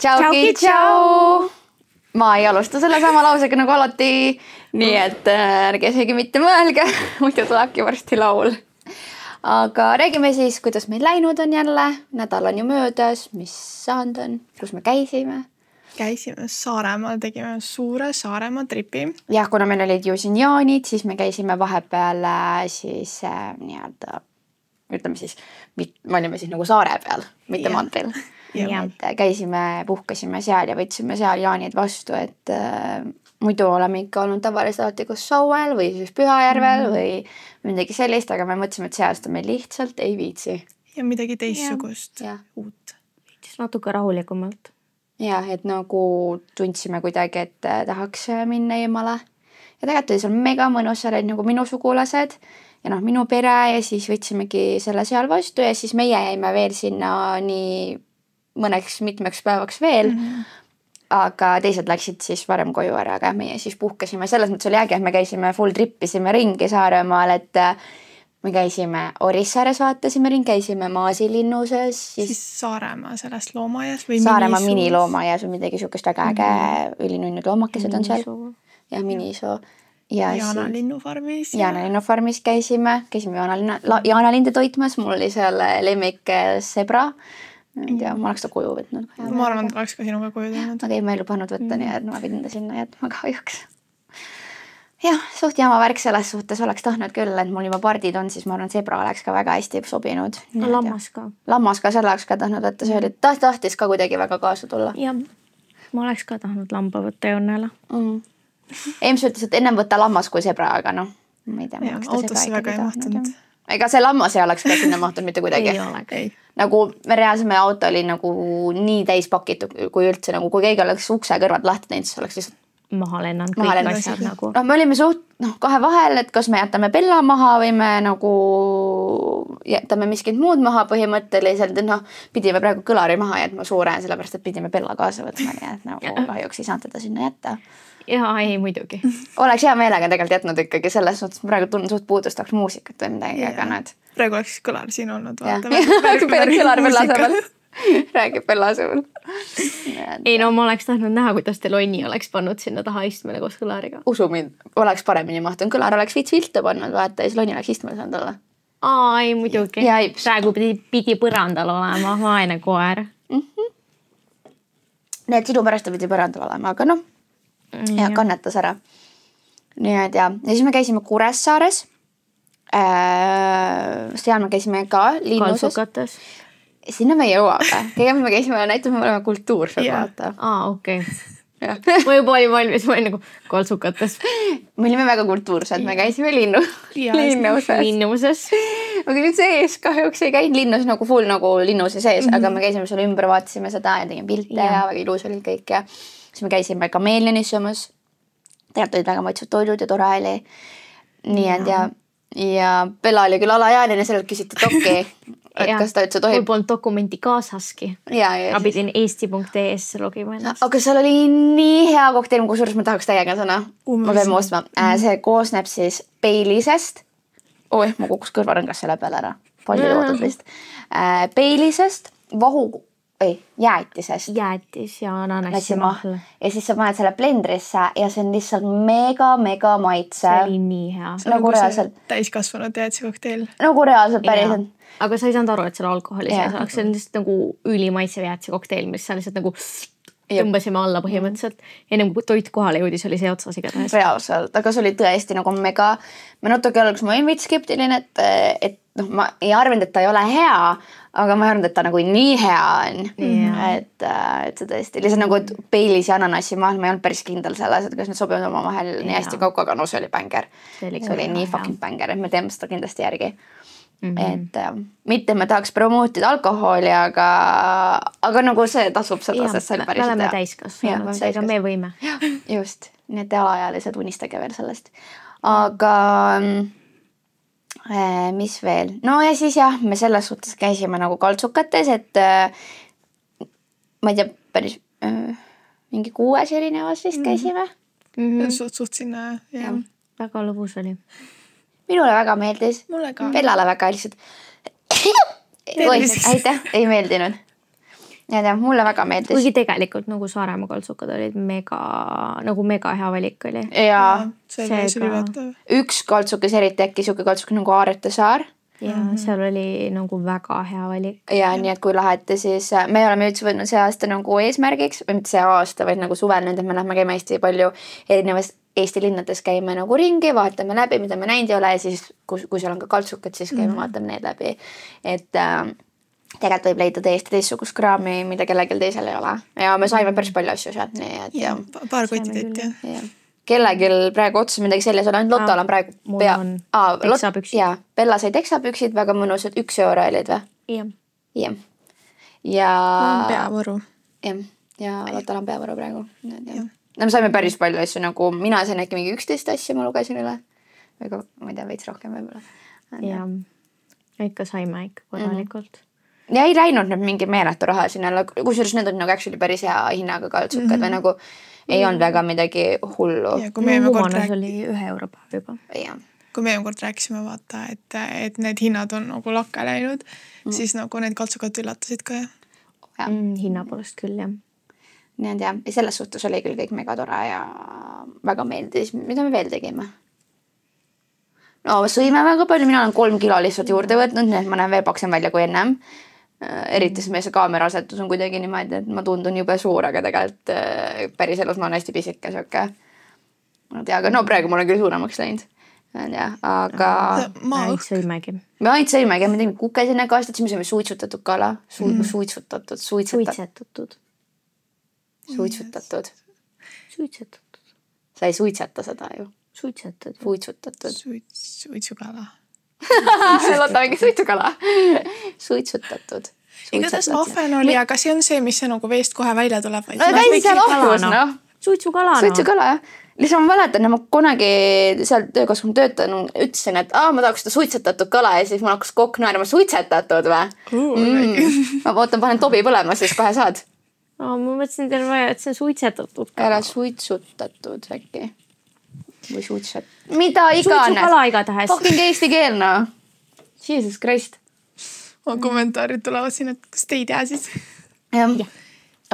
Tšauki, tšau! Ma ei alusta selle sama lausega nagu alati, nii et ärge isegi mitte mõelge, muidu tulebki varsti laul. Aga räägime siis, kuidas meil läinud on jälle. Nädal on ju möödas, mis saanud on, kus me käisime. Käisime Saaremaal, tegime suure Saaremaa tripi. Jah, kuna meil olid ju siin jaanid, siis me käisime vahepeal siis ütleme siis, me olime siis nagu saare peal, mitte mandril. Et käisime, puhkasime seal ja võtsime seal jaanid vastu, et muidu oleme ikka olnud tavaliselt alati kus Sauel või siis Pühajärvel või midagi sellist, aga me mõtlesime, et see aasta meil lihtsalt ei viitsi. Ja midagi teistsugust, uut. Viitsis natuke rahulikumalt. Jah, et nagu tundsime kuidagi, et tahaks minna eemale. Ja tegelikult oli seal mega mõnus, seal olid nagu minu sugulased ja minu pere ja siis võtsimegi selle seal vastu ja siis meie jäime veel sinna nii mõneks mitmeks päevaks veel, aga teised läksid siis varem koju ära, aga meie siis puhkasime. Selles mõttes oli äge, et me käisime full trippisime ringi Saaremaal, et me käisime Orissaares, vaatasime ringi, käisime Maasilinnuses. Siis Saaremaa sellest loomaaias või Saaremaa miniloomaaias või midagi sükest väga äge, ülinunnud loomakesed on seal. Ja minisoo. Jaana linnufarmis. Jaana linnufarmis käisime Jaana linde toitmas, mul oli seal lemmik sebra. Ja ma oleks ta koju võtnud. Ma arvan, et oleks ka sinuga koju teinud. Aga ei ma elu pannud võtta, nii et ma pidin ta sinna jätma kahjuks. Jah, suht jama värk selles suhtes oleks tahtnud küll, et mul juba pardid on, siis ma arvan, sebra oleks ka väga hästi sobinud. Lammas ka. Lammas ka, selle oleks ka tahtnud võtta, see oli tahtis ka kuidagi väga kaasa tulla. Ja ma oleks ka tahtnud lamba võtta jonnele. Eems ütles, et ennem võtta lammas kui sebra, aga ma ei tea, ma oleks ta autosse väga ei mahtunud. Ega see lammas ei oleks ka sinna mahtunud mitte kuidagi. Ei oleks. Nagu me reaalseme auto oli nagu nii täis pakitud, kui üldse, nagu kui keegi oleks ukse kõrvad lahti teinud, siis oleks lihtsalt maha lennanud kõik asjad nagu. Me olime suht kahe vahel, et kas me jätame Bella maha või me nagu jätame miskit muud maha põhimõtteliselt, et pidime praegu kõlari maha jätma suure, sellepärast, et pidime Bella kaasa võtma, nii et nagu kahjuks ei saanud teda sinna jätta. Jaa, ei muidugi. Oleks hea meelega tegelikult jätnud ikkagi selles suhtes, praegu tunnen suht puudust, tahaks muusikat või midagi, aga näed. Praegu oleks kõlar siin olnud, vaatame. Kõlar Bella asemel. Räägib Bella asemel. Ei ma oleks tahtnud näha, kuidas teil Onni oleks pannud sinna taha istmele koos kõlariga. Usu mind, oleks paremini mahtunud. Kõlar oleks viits viltu pannud, vaata, ja siis Onni oleks istmele saanud olla. Ei muidugi. Praegu pidi põrandal olema, vaene koer. Nii et sinu pärast pidi põrandal olema, aga ja kannetas ära. Nii et ja siis me käisime Kuressaares. Seal me käisime ka linnuses. Kaltsukates. Sinna me ei jõua. Kõigepealt me käisime näiteks, me oleme kultuursed vaata. Okei. Ma juba olin valmis, ma olin nagu Kaltsukates. Me olime väga kultuursed, me käisime linnuses. Aga nüüd sees kahjuks ei käinud linnus nagu full nagu linnuse sees, aga me käisime seal ümber, vaatasime seda ja tegime pilte ja väga ilus oli kõik ja siis me käisime Kameelionis söömas. Tegelikult olid väga maitsud toidud ja tore oli. Nii et ja Bella oli küll alaealine, sellelt küsiti dokki, et kas ta üldse tohib. Mul polnud dokumenti kaasaski. Ma pidin eesti.es logima ennast. Aga seal oli nii hea kokteil, kusjuures ma tahaks täiega sõna. Ma pean muustma. See koosneb siis Baileysest. Ma kukkus kõrvarõngas selle peale ära. Palju joodud vist. Baileysest, jäätisest. Jäätis ja ananassi mahl. Ja siis sa paned selle blendrisse ja see on lihtsalt mega maitse. See oli nii hea. Nagu reaalselt. Täiskasvanud jäätise kokteil. Nagu reaalselt päriselt. Aga sa ei saanud aru, et selle alkoholi sees oleks. See on lihtsalt nagu ülimaitse jäätise kokteil, mis sa lihtsalt nagu tõmbasime alla põhimõtteliselt. Enne kui toit kohale jõudis, oli see otsas igatahes. Reaalselt, aga see oli tõesti nagu mega. Ma natuke alguses ma olin veits skeptiline, et ma ei arvanud, et ta ei ole hea, aga ma ei arvanud, et ta nagu nii hea on. Et see tõesti, lihtsalt nagu Baileys ja ananassi maal, ma ei olnud päris kindel selles, et kas need sobivad oma vahel nii hästi kokku, aga see oli bänger. See oli nii fucking bänger, et me teeme seda kindlasti järgi. Et mitte me tahaks promootida alkoholi, aga nagu see tasub seda, sest see oli päris me oleme täiskasvanud, ega me võime. Just, need alaealised unistage veel sellest. Aga mis veel? No ja siis me selles suhtes käisime nagu Kaltsukates, et ma ei tea, päris mingi 6 erinevas vist käisime. Suht sinna, jah. Väga lõbus oli. Minule väga meeldis. Mulle ka. Bellale väga lihtsalt. Aitäh, ei meeldinud. ja mulle väga meeldis. Kuigi tegelikult nagu Saaremaa kaltsukad olid mega hea valik oli. Ja see oli ületav. Üks kaltsukas eriti äkki siuke kaltsukas nagu Aarete saar. Ja seal oli nagu väga hea valik. Ja nii, et kui lähete, siis me oleme üldse võtnud see aasta nagu eesmärgiks, või mitte see aasta, vaid nagu suvel nüüd, et me lähme käime hästi palju erinevas Eesti linnades käime nagu ringi, vaatame läbi, mida me näinud ei ole ja siis kui seal on ka kaltsukad, siis käime vaatame need läbi. Et tegelikult võib leida täiesti teistsugust kraami, mida kellelgi teisel ei ole. Ja me saime päris palju asju sealt. Nii, et, ja, paar kotitäit ja. Kellegil praegu otsa midagi selles on, ainult Lotal on praegu teksapüksid. Ja, Bella sai teksapüksid, väga mõnusad, 1 euro olid või? Jah. Ja peavõru. Ja Lotal on peavõru praegu. No me saime päris palju asju, nagu mina sain äkki mingi 11 asju, ma lugesin üle. Või ma ei tea, veits rohkem võib-olla. Ja, ikka saime ikka korralikult. Ja ei läinud nüüd mingi meeletu raha sinna, kusjuures need on nagu actually päris hea hinnaga kaltsukad või nagu ei olnud väga midagi hullu. Ja kui me oli 1 euro päev juba. Ja. Kui me kord rääkisime, vaata, et need hinnad on nagu lakke läinud, siis nagu need kaltsukad üllatasid ka. Hinna poolest küll, jah. Nii on ja selles suhtes oli küll kõik mega tore ja väga meeldis. Mida me veel tegime? No sõime väga palju, mina olen 3 kilo lihtsalt juurde võtnud, nii et ma näen veel paksem välja kui ennem. Eriti see kaamera asetus on kuidagi niimoodi, et ma tundun jube suur, aga tegelikult päris elus ma olen hästi pisike siuke. Ma tea, aga no praegu ma olen küll suuremaks läinud. Ja, aga me ainult sõimegi. Me ainult sõimegi, me tegime kuke sinna kastatsime, sõime suitsutatud kala. Suitsutatud. Sa ei suitseta seda ju. Suitsutatud. Suitsukala. Loota mingi suitsukala. Suitsutatud. Igatahes ahven oli, aga see on see, mis see nagu veest kohe välja tuleb. No käisi seal ahvus, noh. Suitsukala, jah. Lihtsalt ma mäletan, ma kunagi seal töökohas, kui ma töötan, ütlesin, et ma tahaks seda suitsetatud kala ja siis mul hakkas kokk naerma suitsetatud või? Ma ootan, panen tobi põlema, siis kohe saad. Ma mõtlesin teil vaja, et see on suitsetatud kala. Ära suitsutatud äkki. Või suitsetatud. Mida iganes. Suitsukala igatahes. Fucking eesti keel, no. Jesus Christ. Kommentaarid tulevad siin, et kas te ei tea siis? Jah.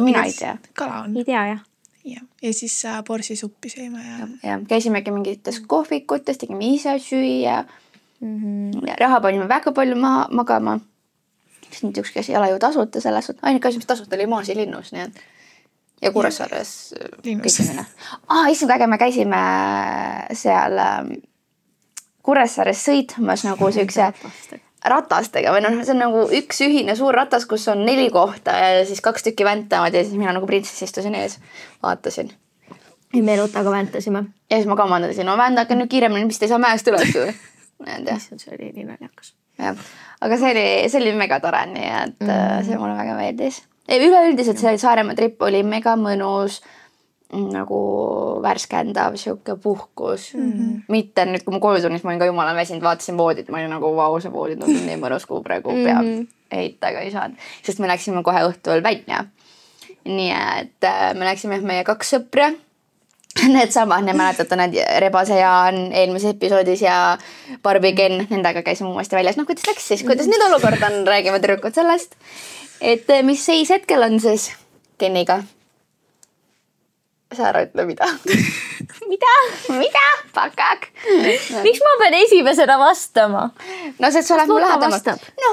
Mina ei tea. Kala on. Ei tea, jah. Ja siis borsisuppi sõime ja käisimegi mingites kohvikutes, tegime ise süüa. Raha panime väga palju magama. Sest nüüd üks käsi ei ole ju tasuta selles. Ainuke asi, mis tasuta oli Maasi linnus. Nii et. Ja Kuressaares kõikimine. Issand äge, me käisime seal Kuressaares sõitmas nagu siukse ratastega või see on nagu üks ühine suur ratas, kus on 4 kohta ja siis 2 tükki väntavad ja siis mina nagu printsess istusin ees, vaatasin. Ja me Lotaga väntasime. Ja siis ma kamandasin, no vändake nüüd kiiremini, mis te ei saa mäest üles. See oli nii naljakas. Aga see oli mega tore, nii et see mulle väga meeldis. Üleüldiselt see Saaremaa trip oli mega mõnus, nagu värskendav, siuke puhkus. Mitte nüüd, kui ma koju tulin, siis ma olin ka jumala väsinud, vaatasin voodit, ma olin nagu vau, see voodid on nii mõnus, kui praegu peab ehitaga ei saanud. Sest me läksime kohe õhtul välja. Nii et me läksime meie 2 sõpra. Need samad, ne mäletate need Rebase Jaan eelmises episoodis ja Barbie Ken, nendega käisime uuesti väljas. No kuidas läks siis? Kuidas nüüd olukord on? Räägime tüdrukud sellest. Et mis seis hetkel on siis Keniga? Sa ära ütle mida. Mida? Pakak. Miks ma pean esimesena vastama? No see, et sa oled mu lähedamast. No,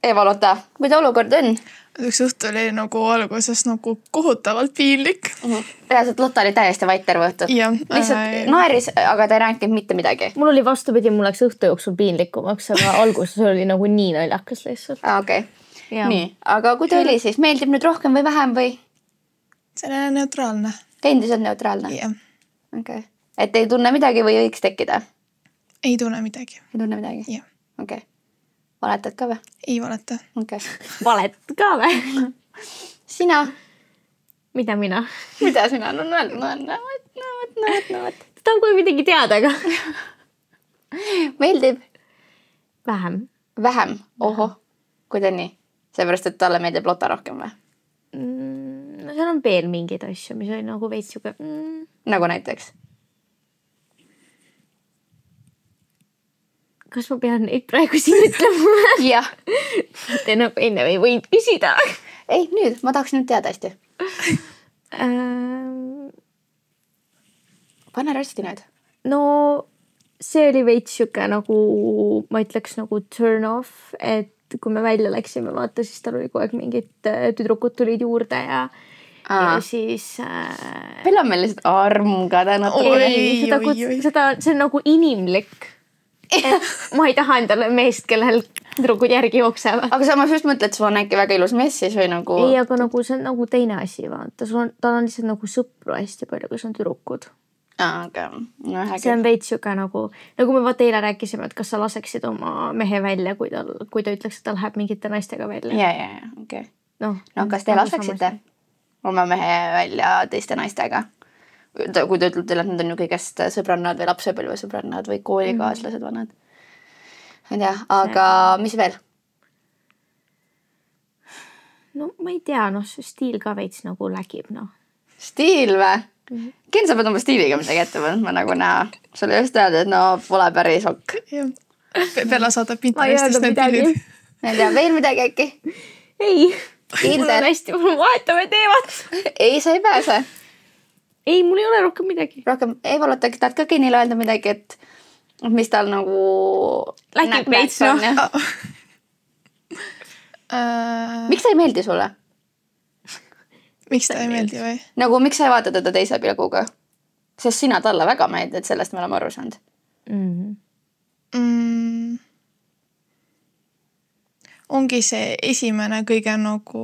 Eva Lotta, mida olukord on? Üks õhtu oli nagu alguses nagu kohutavalt piinlik. Reaalselt Lotta oli täiesti vait terve õhtu. Lihtsalt naeris, aga ta ei rääkinud mitte midagi. Mul oli vastupidi, mul läks õhtu jooksul piinlikumaks, aga alguses oli nagu nii naljakas lihtsalt. Okei. Nii, aga kui ta oli siis? Meeldib nüüd rohkem või vähem või? See on neutraalne. Endiselt neutraalne? Jah. Okay. Et ei tunne midagi või võiks tekkida? Ei tunne midagi. Ei tunne midagi? Jah. Okei. Valetad ka või? Ei valeta. Okay. Valetad ka või? Sina? Mida mina? Mida sina? No. Ta on kui midagi teada, aga... Meeldib? Vähem? Oho. Kuida nii? Seepärast, et talle meeldib Lotta rohkem või? No seal on veel mingeid asju, mis oli nagu veits siuke... Nagu näiteks? Kas ma pean neid praegu siin ütlema? Jah. Te nagu enne ei võinud küsida. ei, nüüd, ma tahaks nüüd teada hästi. Pane rasti nüüd. No see oli veits siuke nagu, ma ütleks nagu turn off, et kui me välja läksime, vaata, siis tal oli kogu aeg mingid tüdrukud tulid juurde ja siis... Meil on meil lihtsalt armgade natukene. Seda, see on nagu inimlik. Ma ei taha endale meest, kellel tüdrukud järgi jooksevad. Aga samas just mõtled, sul on äkki väga ilus mees siis või nagu... Ei, aga nagu see on nagu teine asi, vaata. Tal on lihtsalt nagu sõpru hästi palju, kus on tüdrukud. Okay. No, see on veits siuke nagu me vaata eile rääkisime, et kas sa laseksid oma mehe välja, kui ta ütleks, et ta läheb mingite naistega välja. Ja, okei. No, kas te laseksite oma mehe välja teiste naistega? Kui te ütlete teile, et need on ju kõigest sõbrannad või lapsepõlvesõbrannad või koolikaaslased vanad. Ma ei tea, aga mis veel? No ma ei tea, see stiil ka veits nagu lägib, Stiil või? Ken sa pead oma stiiliga midagi ette võtma nagu näha? Sulle just öelda, et pole päris ok. Bella saadab Pinterestist need pildid. Ma ei tea, veel midagi äkki? Ei, mul on hästi, vahetame teemat. Ei, sa ei pääse. Ei, mul ei ole rohkem midagi. Rohkem, ei valuta, tahad ka Kenile öelda midagi, et mis tal nagu... Läkib veits, Miks ta ei meeldi sulle? Miks ta ei meeldi või? Nagu miks sa ei vaata teda teise pilguga? Sest sina talle väga meeldid, sellest me oleme aru saanud. Ongi see esimene kõige nagu,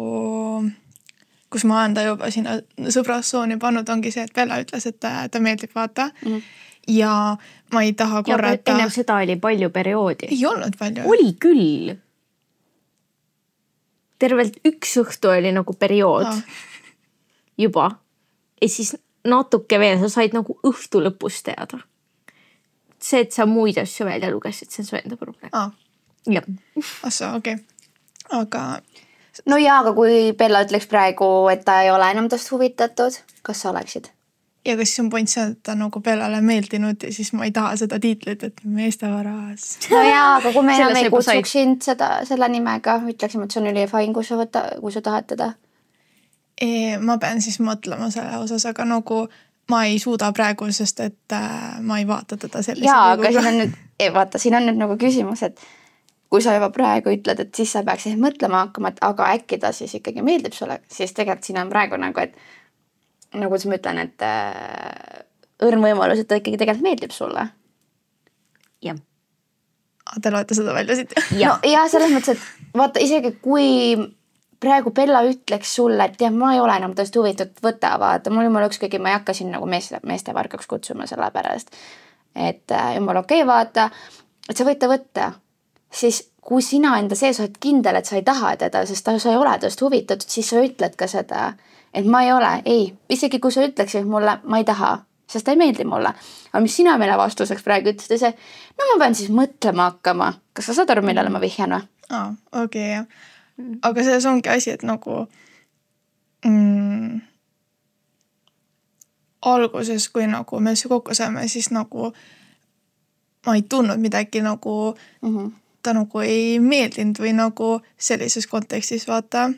kus ma olen ta juba sinna sõbrassooni pannud, ongi see, et Bella ütles, et ta meeldib vaata. Ja ma ei taha korrata... Ennem seda oli palju perioodi. Ei olnud palju. Oli küll. Tervelt üks õhtu oli nagu periood. Juba. Ja siis natuke veel, sa said nagu õhtu lõpus teada. See, et sa muid asju välja lugesid, see on su enda probleem. Jah. Assa, okei. Aga... No jaa, aga kui Bella ütleks praegu, et ta ei ole enam tast huvitatud, kas sa oleksid? Ja kas siis on point see, et ta nagu Bellale meeldinud ja siis ma ei taha seda tiitlit, et meestevaras. No jaa, aga kui me enam ei kutsuks sind selle nimega, ütleksime, et see on üli fine, kui sa tahad teda. Ma pean siis mõtlema selle osas, aga nagu ma ei suuda praegu, sest et ma ei vaata teda sellise jaa, aga siin on nüüd nagu küsimus, et kui sa juba praegu ütled, et siis sa peaksid mõtlema hakkama, et aga äkki ta siis ikkagi meeldib sulle, siis tegelikult siin on praegu nagu, et nagu ma ütlen, et õrn võimalus, et ta ikkagi tegelikult meeldib sulle. Jah. Te loete seda välja siit? No jah, selles mõttes, et vaata isegi kui praegu Bella ütleks sulle, et jah, ma ei ole enam tõesti huvitatud, võta, vaata, mul ükskõigi, ma ei hakka siin nagu meeste varkaks kutsuma selle pärast, et jumal okei, vaata, et sa võid ta võtta, siis kui sina enda sees oled kindel, et sa ei taha teda, sest sa ei ole tõesti huvitatud, siis sa ütled ka seda, et ma ei ole, ei, isegi kui sa ütleksid mulle, ma ei taha, sest ta ei meeldi mulle. Aga mis sina meile vastuseks praegu ütlesid, see, no ma pean siis mõtlema hakkama. Kas sa saad aru, millele ma vihjan või? Okei, jah. Aga selles ongi asi, et nagu alguses, kui nagu me kokku saime, siis nagu ma ei tundnud midagi nagu ta nagu ei meeldinud või nagu sellises kontekstis vaata.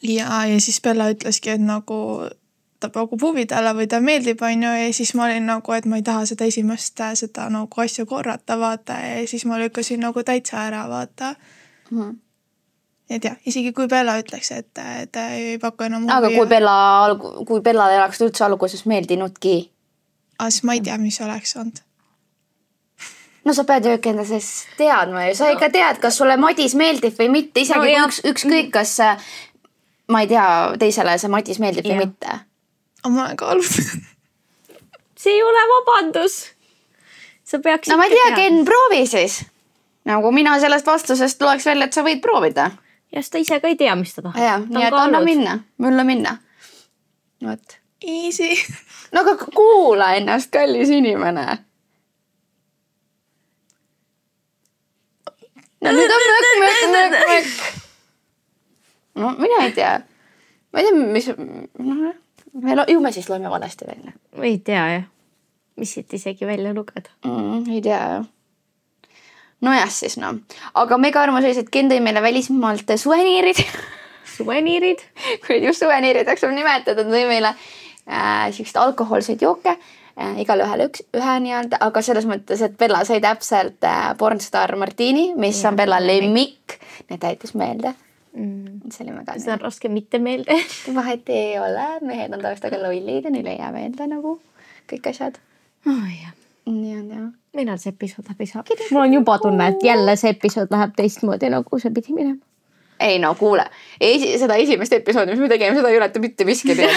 Ja siis Bella ütleski, et nagu ta pakub huvi talle või ta meeldib, onju, ja siis ma olin nagu, et ma ei taha seda esimest seda nagu asja korrata, vaata, ja siis ma lükkasin nagu täitsa ära, vaata. Et jah, isegi kui Bella ütleks, et ta ei paku enam huvi. Aga kui Bella ei oleks üldse alguses meeldinudki? Siis ma ei tea, mis oleks olnud. No sa pead ju enda sees teadma ju. Sa ikka tead, kas sulle Madis meeldib või mitte. Isegi kui ükskõik, kas ma ei tea, teisele see Madis meeldib või mitte. Ma olen kaalunud. See ei ole vabandus. Sa peaks no ma ei tea, Ken, proovi siis. Nagu mina sellest vastusest tuleks välja, et sa võid proovida. Ja seda ise ka ei tea, mis ta tahab. Ja, nii et anna minna. Mulle minna. Võt. Easy. No aga kuula ennast, kallis inimene. No nüüd on mõk. No mina ei tea. Ma ei tea, mis... Ju me siis loeme valesti välja. Ei tea, jah. Mis siit isegi välja lugeda? Ei tea, jah. No jah, siis no. Aga mega armas oli, et Ken tõi meile välismaalt suveniirid. suveniirid. kui just suveniirideks on nimetatud, tõi meile sellised alkohoolseid jooke, igal ühel ühe nii-öelda, aga selles mõttes, et Bella sai täpselt Pornstar Martini, mis on Bella lemmik. Need täitis meelde. See oli väga see on raske mitte meelde. Vahet ei ole, mehed on tavastaga lollid ja neile ei jää meelde nagu kõik asjad. Nii on jah. Millal see episood läbi saab? Mul on juba tunne, et jälle see episood läheb teistmoodi nagu see pidi minema. Ei no kuule, seda esimest episoodi, mis me tegime, seda ei ületa mitte miski teed.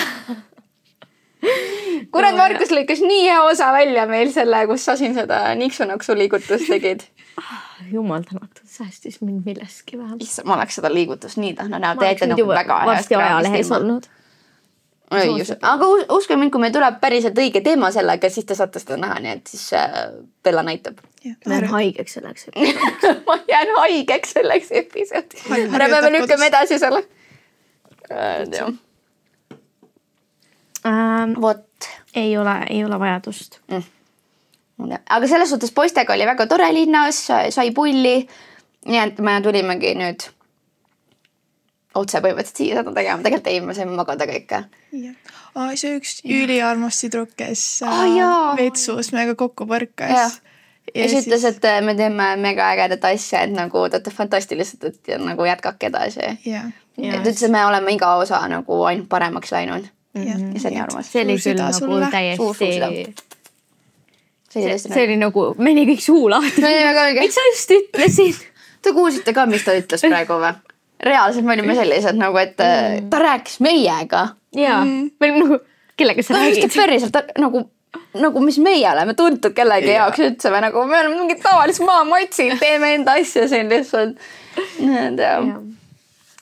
Kurat, Markus lõikas nii hea osa välja meil selle, kus sa siin seda niksunaksu liigutust tegid. Jumal tänatud, säästis mind milleski vähem. Ma oleks seda liigutust nii tahtnud näha. Te ette nagu väga varsti ajalehes olnud. Aga uske mind, kui meil tuleb päriselt õige teema sellega, siis te saate seda näha, nii et siis Bella näitab. Ma jään haigeks selleks episoodi. Ma jään haigeks selleks episoodi. Ära peame lükkame edasi selle. Vot. Ei ole vajadust. Aga selles suhtes poistega oli väga tore linnas, sai pulli. Nii et me tulimegi nüüd otse põhimõtteliselt siia seda tegema. Tegelikult ei, me saime magada kõike. See üks üliarmas tüdruk, kes vetsus meiega kokku põrkas. Ja siis ütles, et me teeme mega ägedat asja, et nagu teete fantastiliselt, et nagu jätkake edasi. Et ütles, et me oleme iga osa nagu ainult paremaks läinud. Ja see oli armas. See oli küll nagu täiesti... See oli nagu, meni kõik suu lahti. Miks sa just ütlesid? Te kuulsite ka, mis ta ütles praegu või? Reaalselt me olime sellised nagu, et ta rääkis meiega. Jaa, me olime nagu, kellega sa räägid? Ta päriselt nagu mis meie oleme tuntud kellegi jaoks üldse või nagu me oleme mingid tavalised maamatsid, teeme enda asja siin lihtsalt.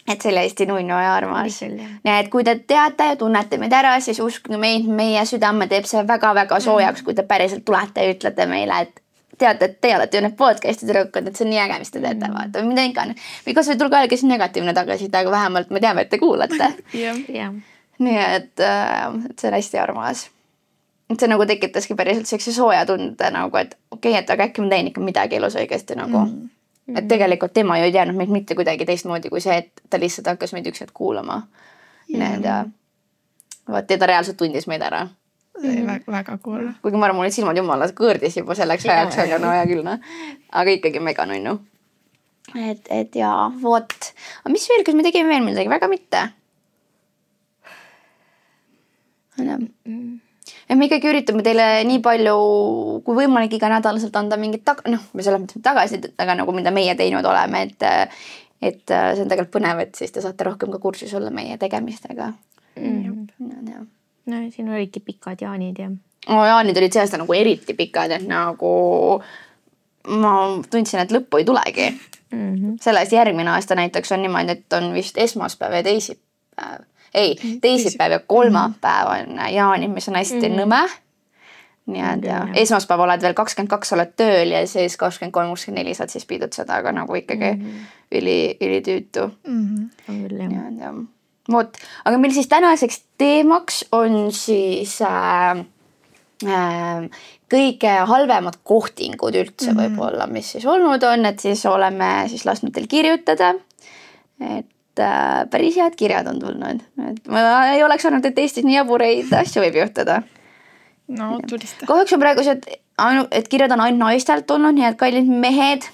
Et see oli hästi nunnu ja armas. Nii et kui te teate ja tunnete meid ära, siis uskge meid, meie südame teeb see väga-väga soojaks, kui te päriselt tulete ja ütlete meile, et teate, et te olete ju need podcast'id rõkkad, et see on nii äge, mis te teete, vaata. Mida ikka on. Või kas või tulge alguses negatiivne tagasisidet, aga vähemalt me teame, et te kuulate. Nii et see on hästi armas. Et see nagu tekitaski päriselt sellise sooja tunde nagu, et okei, et aga äkki ma teen ikka midagi elus õigesti nagu. Et tegelikult tema ju ei teadnud meid mitte kuidagi teistmoodi kui see, et ta lihtsalt hakkas meid üks hetk kuulama. Ja ta reaalselt tundis meid ära. See oli väga cool. Kuigi ma arvan, mul olid silmad jumala kõõrdis juba selleks ajaks, aga no hea küll. Aga ikkagi mega nunnu. Et jaa, vot. Aga mis veel, kas me tegime veel midagi? Väga mitte. Ja me ikkagi üritame teile nii palju kui võimalik iga nädalaselt anda mingit me selles mõttes tagasi, aga nagu mida meie teinud oleme, et see on tegelikult põnev, et siis te saate rohkem ka kursus olla meie tegemistega. No siin olidki pikad jaanid ja... Jaanid olid sellest nagu eriti pikad, et nagu ma tundsin, et lõppu ei tulegi. Sellest järgmine aasta näiteks on niimoodi, et on vist esmaspäev ja teisipäev. Ei, teisipäev ja kolmapäev on jaanid, mis on hästi nõme. Nii et esmaspäev oled veel 22 oled tööl ja siis 23-24 saad siis piidutseda, aga nagu ikkagi üli tüütu. Vot, aga meil siis tänaseks teemaks on siis kõige halvemad kohtingud üldse võib-olla, mis siis olnud on, et siis oleme siis lasknud teil kirjutada, et päris head kirjad on tulnud. Ma ei oleks olnud, et Eestis nii jabureid asju võib juhtada. No, tulista. Kahjuks on praegu see, et kirjad on ainult naistelt tulnud, nii et kallid mehed,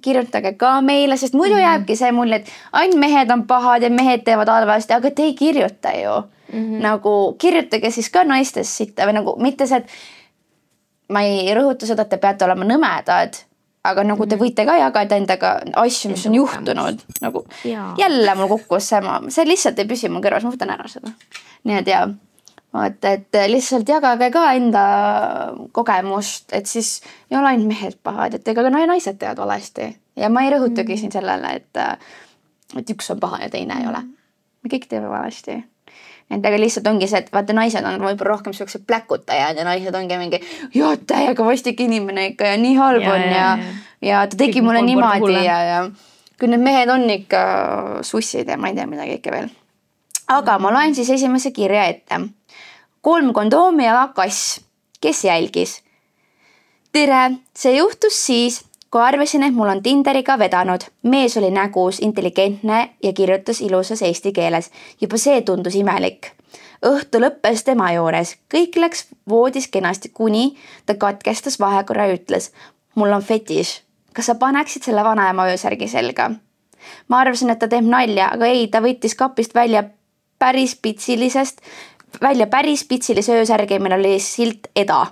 kirjutage ka meile, sest muidu jääbki see mulje, et ainult mehed on pahad ja mehed teevad halvasti, aga te ei kirjuta ju. Nagu kirjutage siis ka naistest sitta või nagu mitte see, et ma ei rõhuta seda, et te peate olema nõmedad, aga nagu te võite ka jagada endaga asju, mis on juhtunud. Nagu jälle mul kukkus see lihtsalt ei püsi mu kõrvas, ma võtan ära seda. Nii et et lihtsalt jagage ka enda kogemust, et siis ei ole ainult mehed pahad, et ega ka naised teavad valesti. Ja ma ei rõhutagi siin sellele, et üks on paha ja teine ei ole. Me kõik teeme valesti. Aga lihtsalt ongi see, et vaata naised on võib-olla rohkem sellised pläkutajad ja naised ongi mingi täiega vastik inimene ikka ja nii halb on ja ta tegi mulle niimoodi ja kui need mehed on ikka sussid ja ma ei tea midagi ikka veel. Aga ma loen siis esimese kirja ette. 3 kondoomi ja kass, kes jälgis. Tere, see juhtus siis, kui arvasin, et mul on Tinderiga vedanud. Mees oli nägus, intelligentne ja kirjutas ilusas eesti keeles. Juba see tundus imelik. Õhtu lõppes tema juures. Kõik läks voodis kenasti, kuni ta katkestas vahekorra ja ütles, mul on fetiš. Kas sa paneksid selle vanaema öösärgi selga? Ma arvasin, et ta teeb nalja, aga ei, ta võttis kapist välja päris pitsilise öösärgi, meil oli silt Eda.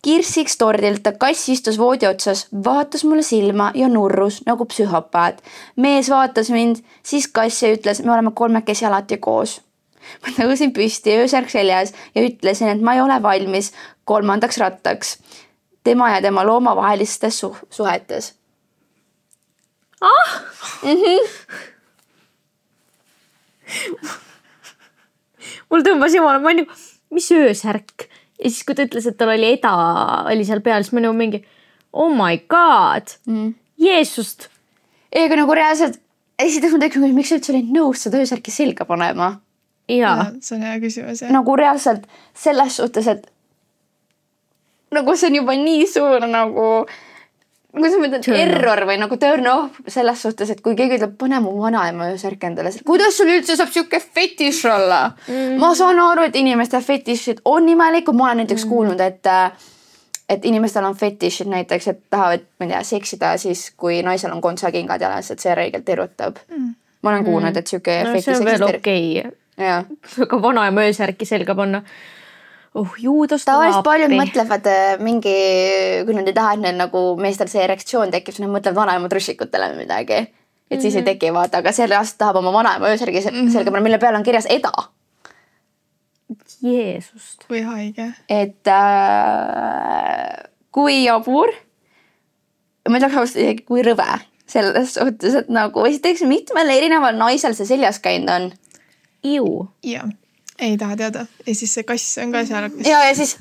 Kirsiks tordilt ta kass istus voodi otsas, vaatas mulle silma ja nurrus nagu psühhopaat. Mees vaatas mind, siis kass ja ütles, me oleme kolmekesi alati koos. Ma tõusin püsti öösärk seljas ja ütlesin, et ma ei ole valmis 3. rattaks. Tema ja tema looma vahelistes suhetes. Mul tõmbas jumala, ma olin, mis öösärk? Ja siis, kui ta ütles, et tal oli Eda, oli seal peal, siis ma olin mingi, oh my god, Jeesust. Ega nagu reaalselt, esiteks ma tegin, miks sa üldse olid nõus seda öösärki selga panema? Jaa. See on hea küsimus. Nagu reaalselt selles suhtes, et nagu see on juba nii suur nagu sa mõtled error või nagu turn off selles suhtes, et kui keegi ütleb, pane mu vanaema öösärk endale. Kuidas sul üldse saab siuke fetiš olla? Ma saan aru, et inimeste fetišid on imelikud. Ma olen näiteks kuulnud, et inimestel on fetišid näiteks, et tahavad, ma ei tea, seksida siis, kui naisel on kontsakingad jalas, et see reegelt erutab. Ma olen kuulnud, et siuke fetiš. See on veel okei. Aga vanaema öösärki selga panna. Juudost tavaliselt paljud mõtlevad mingi, kui nad ei taha, et neil nagu meestel see erektsioon tekib, siis nad mõtlevad vanaema trussikutele midagi. Et siis ei teki, vaata, aga selle aasta tahab oma vanaema öösärgi selga panna, mille peal on kirjas Eda. Jeesust. Kui haige. Et kui jabur, ma ei tahaks austada isegi kui rõve selles suhtes, et nagu esiteks mitmel erineval naisel see seljas käinud on. Iu. Jah. Ei taha teada. Ja siis see kass on ka seal. Ja siis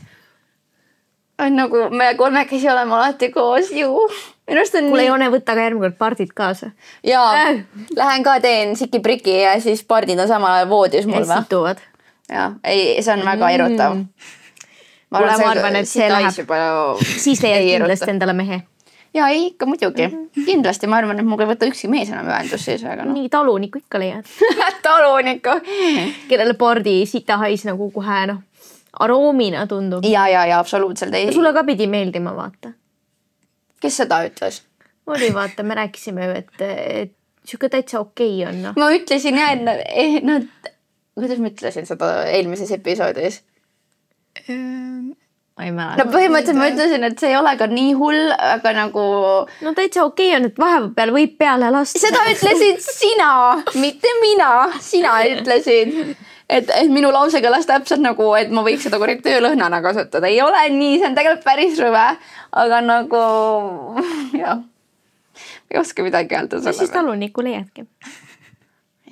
on nagu me kolmekesi oleme alati koos ju. Kuule Joone, võtta ka järgmine kord pardid kaasa. Jaa, lähen ka teen siki-priki ja siis pardid on samal ajal voodis mul või? Situvad. Jaa, ei, see on väga erutav. Ma arvan, et see läheb. Siis leiad kindlasti endale mehe. Jaa, ei, ikka muidugi. Kindlasti ma arvan, et mul ei võtta ükski mees enam ühendus siis. Nii taluniku ikka leiad. Taluniku. Kellele pardi sita hais nagu kohe aroomina tundub. Jaa, absoluutselt ei. Sulle ka pidi meeldima, vaata. Kes seda ütles? Oli, vaata, me rääkisime ju, et siuke täitsa okei on. Ma ütlesin jah, et kuidas ma ütlesin seda eelmises episoodis? No põhimõtteliselt ma ütlesin, et see ei ole ka nii hull, aga nagu... No täitsa okei on, et vahepeal võib peale lasta. Seda ütlesid sina, mitte mina. Sina ütlesid, et minu lause kõlas täpselt nagu, et ma võiks seda korrekt töölõhnana kasutada. Ei ole nii, see on tegelikult päris rõve, aga nagu... jah, ei oska midagi öelda. No siis taluniku leiadki.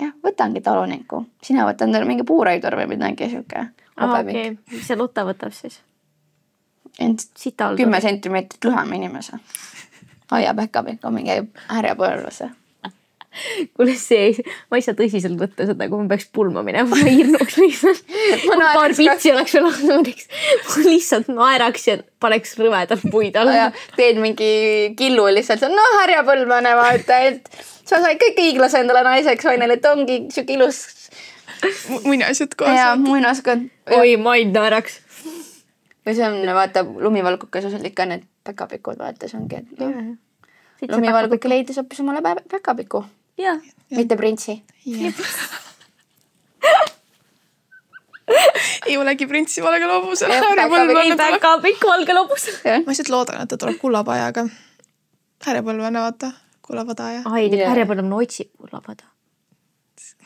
Jah, võtangi taluniku. Sina võtan mingi puuraidur või midagi siuke. Okei, mis see Lotta võtab siis? 10 sentimeetrit lühema inimese. Aia päkapikk on mingi härjapõlvase. Kuule see, ma ei saa tõsiselt võtta seda, kui ma peaks pulma minema. Ma hirnuks lihtsalt. Paar pitsi oleks veel ahnuriks. Ma lihtsalt naeraks ja paneks rõvedalt puid alla. Teed mingi killu lihtsalt. No härjapõlvane vaata, et sa said kõik hiiglase endale naiseks vainel, et ongi siuke ilus... Muinasjutt koos. Jaa, muinasjutt. Oi, ma ei naeraks. Või see on, vaata, lumivalkukesusel ikka need päkapikud, vaata, see ongi, et lumivalkuke leidis hoopis omale päkapiku. Jaa. Mitte printsi. Ei olegi printsi valge lobusel. Päkapikk valge lobusel. Ma lihtsalt loodan, et ta tuleb kullapajaga. Härjapõlvane, vaata, kullapadaja. Ai, härjapõlvane otsib kullapada.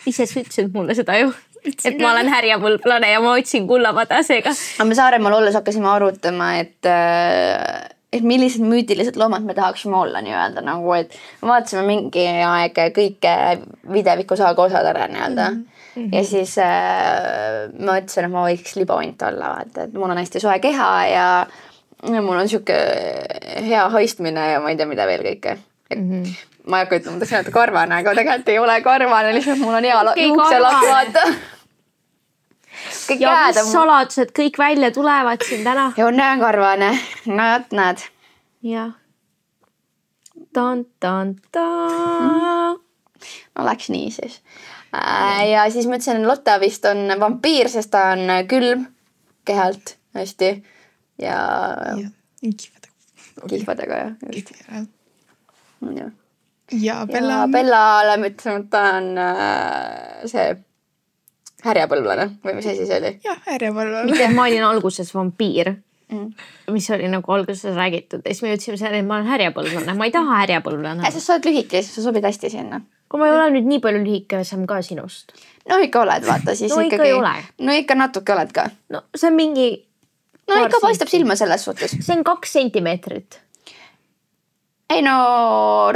Ise sa ütlesid mulle seda ju, et ma olen härjapõlvlane ja ma otsin kullapadasega. Aga me Saaremaal olles hakkasime arutama, et millised müütilised loomad me tahaksime olla nii-öelda. Nagu, et vaatasime mingi aeg kõike videviku saaga osad ära nii-öelda. Ja siis ma ütlesin, et ma võiks libauint olla. Vaata, et mul on hästi soe keha ja mul on siuke hea haistmine ja ma ei tea, mida veel kõike. Ma ei hakka ütlema, et see on karvane, aga tegelikult ei ole karvane, lihtsalt mul on hea juukselakk, vaata. Ja mis saladused kõik välja tulevad siin täna. Ja on näen karvane. Näed. Jah. No läks nii siis. Ja siis ma ütlesin, Lotta vist on vampiir, sest ta on külm kehalt hästi. Ja kihvadega jah. Ja Bella on... Bellale ma ütlesin, et ta on see härjapõlvlane või mis asi see oli? Jah, härjapõlvlane. Ma olin alguses vampiir, mis oli nagu alguses räägitud. Ja siis me jõudsime selle, et ma olen härjapõlvlane. Ma ei taha härjapõlvlane. Sest sa oled lühike, siis sa sobid hästi sinna. Kui ma ei ole nüüd nii palju lühikesem ka sinust. No ikka oled, vaata siis no, ikkagi. Ikka no ikka natuke oled ka. No see on mingi... No ikka paistab silma selles suhtes. See on 2 sentimeetrit. Ei no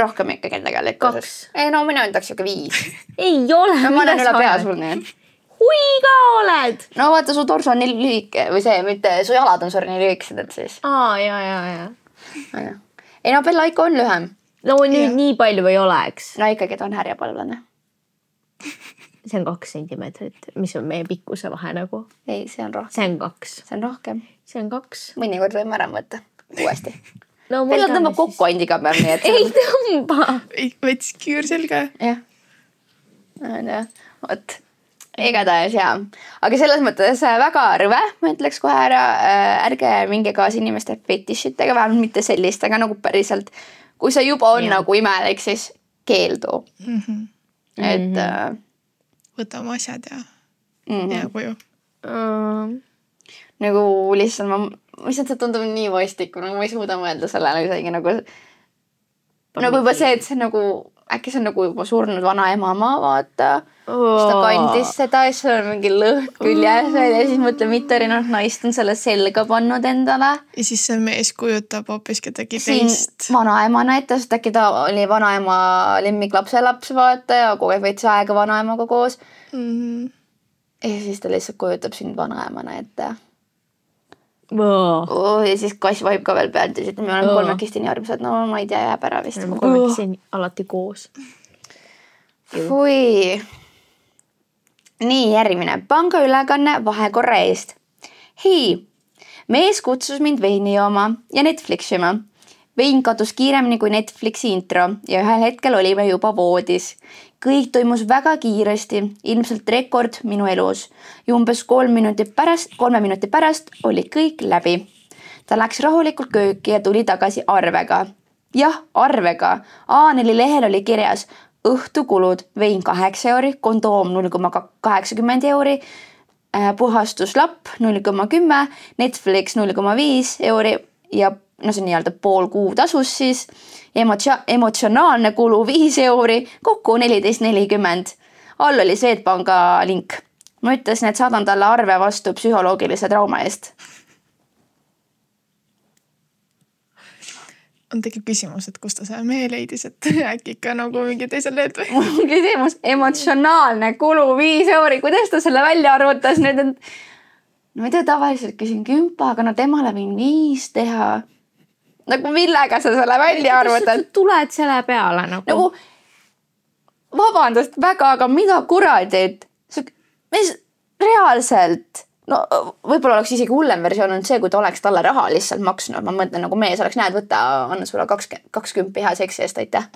rohkem ikkagi tegelikult. 2. Ei no mina ütleks ikka 5. Ei ole. No ma olen üle pea sul nii. Kui ka oled? No vaata, su torso on nii lühike või see, mitte su jalad on nii lühikesed, et siis. Ja. Ei no Bella ikka on lühem. No nüüd nii palju ei ole, eks? No ikkagi ta on härjapõlvlane. See on 2 sentimeetrit, mis on meie pikkuse vahe nagu. Ei, see on rohkem. See on 2. See on rohkem. See on 2. Mõnikord võime ära võtta uuesti. No, Bella tõmbab kokku andiga peal, nii et... Ei tõmba! Võts küür selga. Jah. Vot. Igatahes jaa. Aga selles mõttes väga rõve, ma ütleks kohe ära. Ärge minge kaasa inimeste fetišitega, vähemalt mitte sellist, aga nagu päriselt. Kui see juba on nagu imelik, siis keeldu. Et... Võta oma asjad ja koju. Nagu lihtsalt see tundub nii vastik, nagu ma ei suuda mõelda sellele isegi nagu juba see, et see nagu äkki see on nagu juba surnud vanaema vaata. Siis ta kandis seda ja siis on mingi lõhk küljes ja siis mõtle, mitu erinevat naist on selle selga pannud endale. Ja siis see mees kujutab hoopis kedagi teist. Vanaema näitas, et äkki ta oli vanaema lemmiklapselaps vaata ja kogu aeg võttis aega vanaemaga koos. Ja siis ta lihtsalt kujutab sind vanaemana ette. Ja siis kass vaib ka veel pealt ja siis me oleme kolmekesti nii armsad. No ma ei tea, jääb ära vist. Me kolmekesti alati koos. Fui. Nii, järgmine. Pangaülekanne vahekorra eest. Hei, mees kutsus mind veini jooma ja Netflixima. Vein kadus kiiremini kui Netflixi intro ja ühel hetkel olime juba voodis. Kõik toimus väga kiiresti, ilmselt rekord minu elus. Ja umbes 3 minuti pärast oli kõik läbi. Ta läks rahulikult kööki ja tuli tagasi arvega. Jah, arvega. A4 lehel oli kirjas õhtukulud, vein 8 euri, kondoom 0,80 euri, puhastuslapp 0,10, Netflix 0,5 euri ja no see nii-öelda pool kuu tasus siis, emotsionaalne kulu 5 euri, kokku 14,40. All oli Swedbanka link. Ma ütlesin, et saadan talle arve vastu psühholoogilise trauma eest. On tekib küsimus, et kust ta see mehe leidis, et äkki ikka nagu mingi teisel leed või? Küsimus, emotsionaalne kulu 5 euri, kuidas ta selle välja arvutas nüüd, et no ma ei tea, tavaliselt küsin 10, aga no temale võin 5 teha. Nagu millega sa selle välja arvutad? Tuled selle peale nagu vabandust väga, aga mida kuradid? Mis reaalselt? No võib-olla oleks isegi hullem versioon on see, kui ta oleks talle raha lihtsalt maksnud. Ma mõtlen nagu mees oleks, näed, võtta, anna sulle 20 hea seksi eest, aitäh.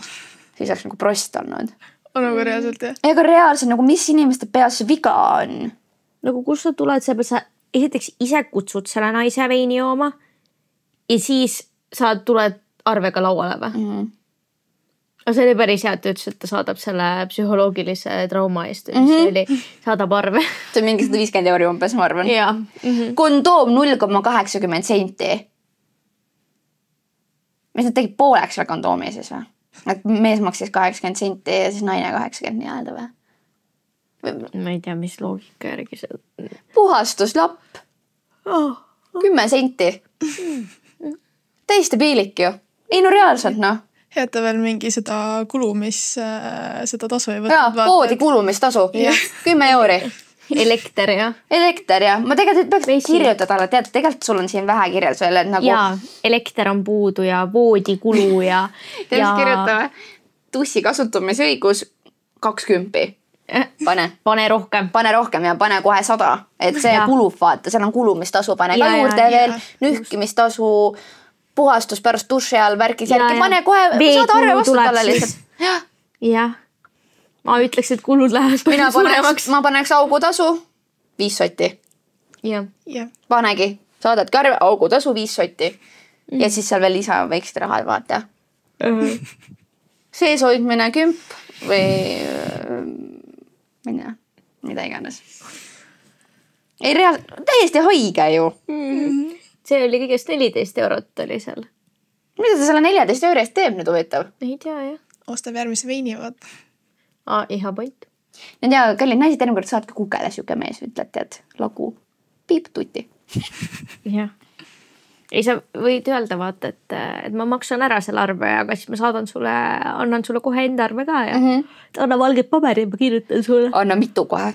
Siis oleks nagu prost olnud. On nagu reaalselt, jah? Ega reaalselt, nagu mis inimeste peas viga on? Nagu kus sa tuled, sa esiteks ise kutsud selle naise veini jooma ja siis sa tuled arvega lauale või? Aga see oli päris hea, et ütles, et ta saadab selle psühholoogilise trauma eest. Saadab arve. See on mingi 150 euri umbes, ma arvan. Ja. Kondoom 0,80 senti. Mis nad tegid pooleks selle kondoomi siis või? Et mees maksis 80 senti ja siis naine 80 nii-öelda või? Ma ei tea, mis loogika järgi see... Puhastuslapp. 10 senti. Täiste piilik ju. Ei no reaalselt, noh. Jätta veel mingi seda seda tasu ei võtnud. Jaa, voodi kulumistasu. 10 euri. Elekter, jah. Elekter, jah. Ma tegelikult peaks kirjutada, aga tead, tegelikult sul on siin vähe kirjas veel, et nagu... Jaa, elekter on puudu ja voodi kulu ja... Tead, kirjutame. Tussi kasutamisõigus 20. Pane rohkem ja pane kohe 100. Et see kulub, vaata, seal on kulumistasu, pane ka juurde veel, nühkimistasu... puhastus pärast duši all värki Ja, särki, ja. pane kohe, saad arve vastu tuleb talle siis. lihtsalt. Jah. Ma ütleks, et kulud lähevad suuremaks. Ma paneks augutasu 5 sotti. Jah. jah , Panegi, saadadki arve, augutasu 5 sotti. Ja siis seal veel lisa väikest raha, vaata. Sees hoidmine 10 või mida iganes. Ei, täiesti haige ju. See oli kõigest 14 eurot oli seal. Mida ta selle 14 euro eest teeb nüüd huvitav? Ei tea, jah. ostab järgmise veini, vaata . Hea point. No tea, kallid naised, enam kord saadki kukele siuke mees, ütled, tead, lagu. Piip tuti. Jah. Ei, sa võid öelda, vaata, et ma maksan ära selle arve, aga siis ma annan sulle kohe enda arve ka ja anna valget paberi ja ma kirjutan sulle. Anna mitu kohe.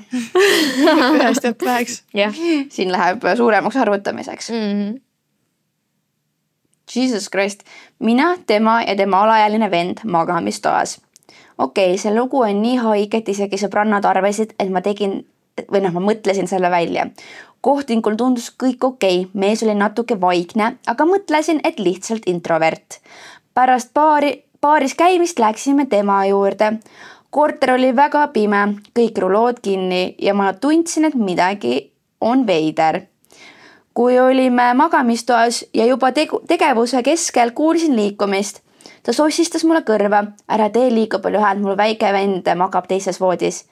ühest jääb väheks . Jah. Siin läheb suuremaks arvutamiseks. Jesus Christ. Mina, tema ja tema alaealine vend magamistoas. Okei, see lugu on nii haige, et isegi sõbrannad arvasid, et ma mõtlesin selle välja. Kohtingul tundus kõik okei. Mees oli natuke vaikne, aga mõtlesin, et lihtsalt introvert. Pärast baaris käimist läksime tema juurde. Korter oli väga pime, kõik rulood kinni ja ma tundsin, et midagi on veider. Kui olime magamistoas ja juba tegevuse keskel kuulsin liikumist. Ta sossistas mulle kõrva. Ära tee liiga palju häält, mul väike vend magab teises voodis.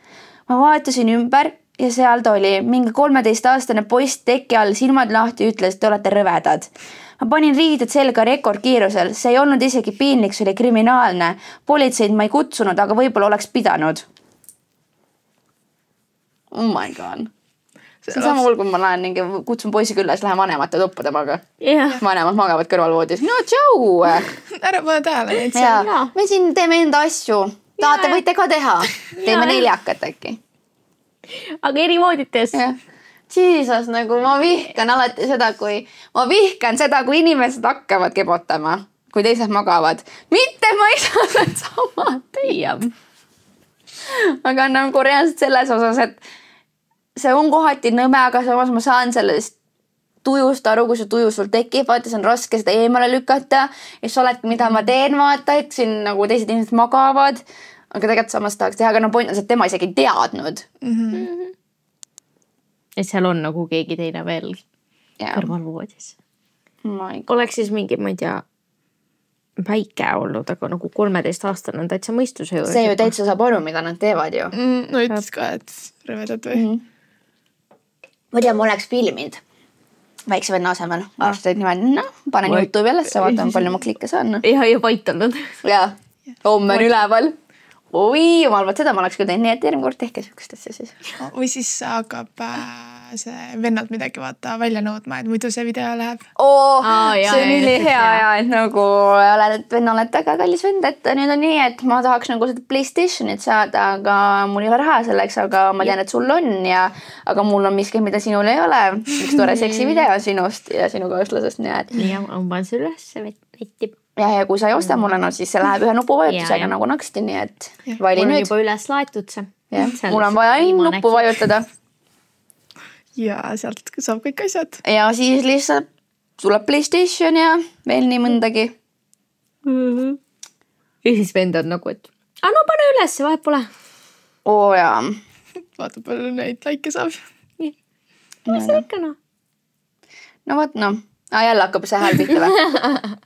Ma vaatasin ümber ja seal ta oli. Mingi 13-aastane poiss teki all, silmad lahti, ütles, et te olete rõvedad. Ma panin riided selga rekordkiirusel. See ei olnud isegi piinlik, see oli kriminaalne. Politseid ma ei kutsunud, aga võib-olla oleks pidanud. Oh my god. See on sama hull, kui ma lähen mingi, kutsun poisi külla, siis lähen vanemate tuppa temaga. Jah. Vanemad magavad kõrvalvoodis. No tšau! ära pane tähele neid Ja, seal . me siin teeme enda asju. Tahate, võite ka teha. Teeme 4 äkki. Aga eri voodites. Jesus, nagu ma vihkan alati seda, kui inimesed hakkavad kebotama, kui teised magavad. Mitte ma ei saa need samad teie. Aga nagu reaalselt selles osas, et see on kohati nõme, aga samas ma saan sellest tujust aru, kui see tuju sul tekib, vaata, see on raske seda eemale lükata ja sa oledki, mida ma teen, vaata, et siin nagu teised inimesed magavad, aga tegelikult samas tahaks teha, aga no point on see, et tema isegi ei teadnud. Et seal on nagu keegi teine veel kõrvalvoodis. Oleks siis mingi, ma ei tea, väike olnud, aga nagu 13-aastane on täitsa mõistuse juures. See ju täitsa saab aru, mida nad teevad ju. no ütles ka, et rõvedad või ? Ma tean, ma oleks filminud väikse venna asemel. Aastaid niimoodi, panen YouTube ülesse, vaatan, palju ma klikke saan. Ja vait olnud. Ja, homme on üleval. Oi, jumal, vaat seda ma oleks küll teinud, nii et järgmine kord tehke sükest asja siis. või siis hakkab see vennalt midagi vaata välja nõudma, et muidu see video läheb . See on nii hea ja et nagu vennal, et väga kallis vend, et nüüd on nii, et ma tahaks nagu seda PlayStationit saada, aga mul ei ole raha selleks, aga ma tean, et sul on ja aga mul on miski, mida sinul ei ole. Üks tore seksivideo sinust ja sinu kaaslasest, nii et. Ja ma panen see üles, vetti. Ja kui sa ei osta mulle, no siis see läheb ühe nupuvajutusega nagu naksti, nii et vali nüüd. Mul on nüüd. juba üles laetud see. Mul on vaja ainult nuppu vajutada. ja sealt saab kõik asjad . Ja siis lihtsalt tuleb PlayStation ja veel nii mõndagi. Ja siis vend on nagu, et no pane üles, vahet pole. Jaa. vaata palju neid laike saab . No see ikka no. No võt no. Jälle hakkab see hääl pihta või?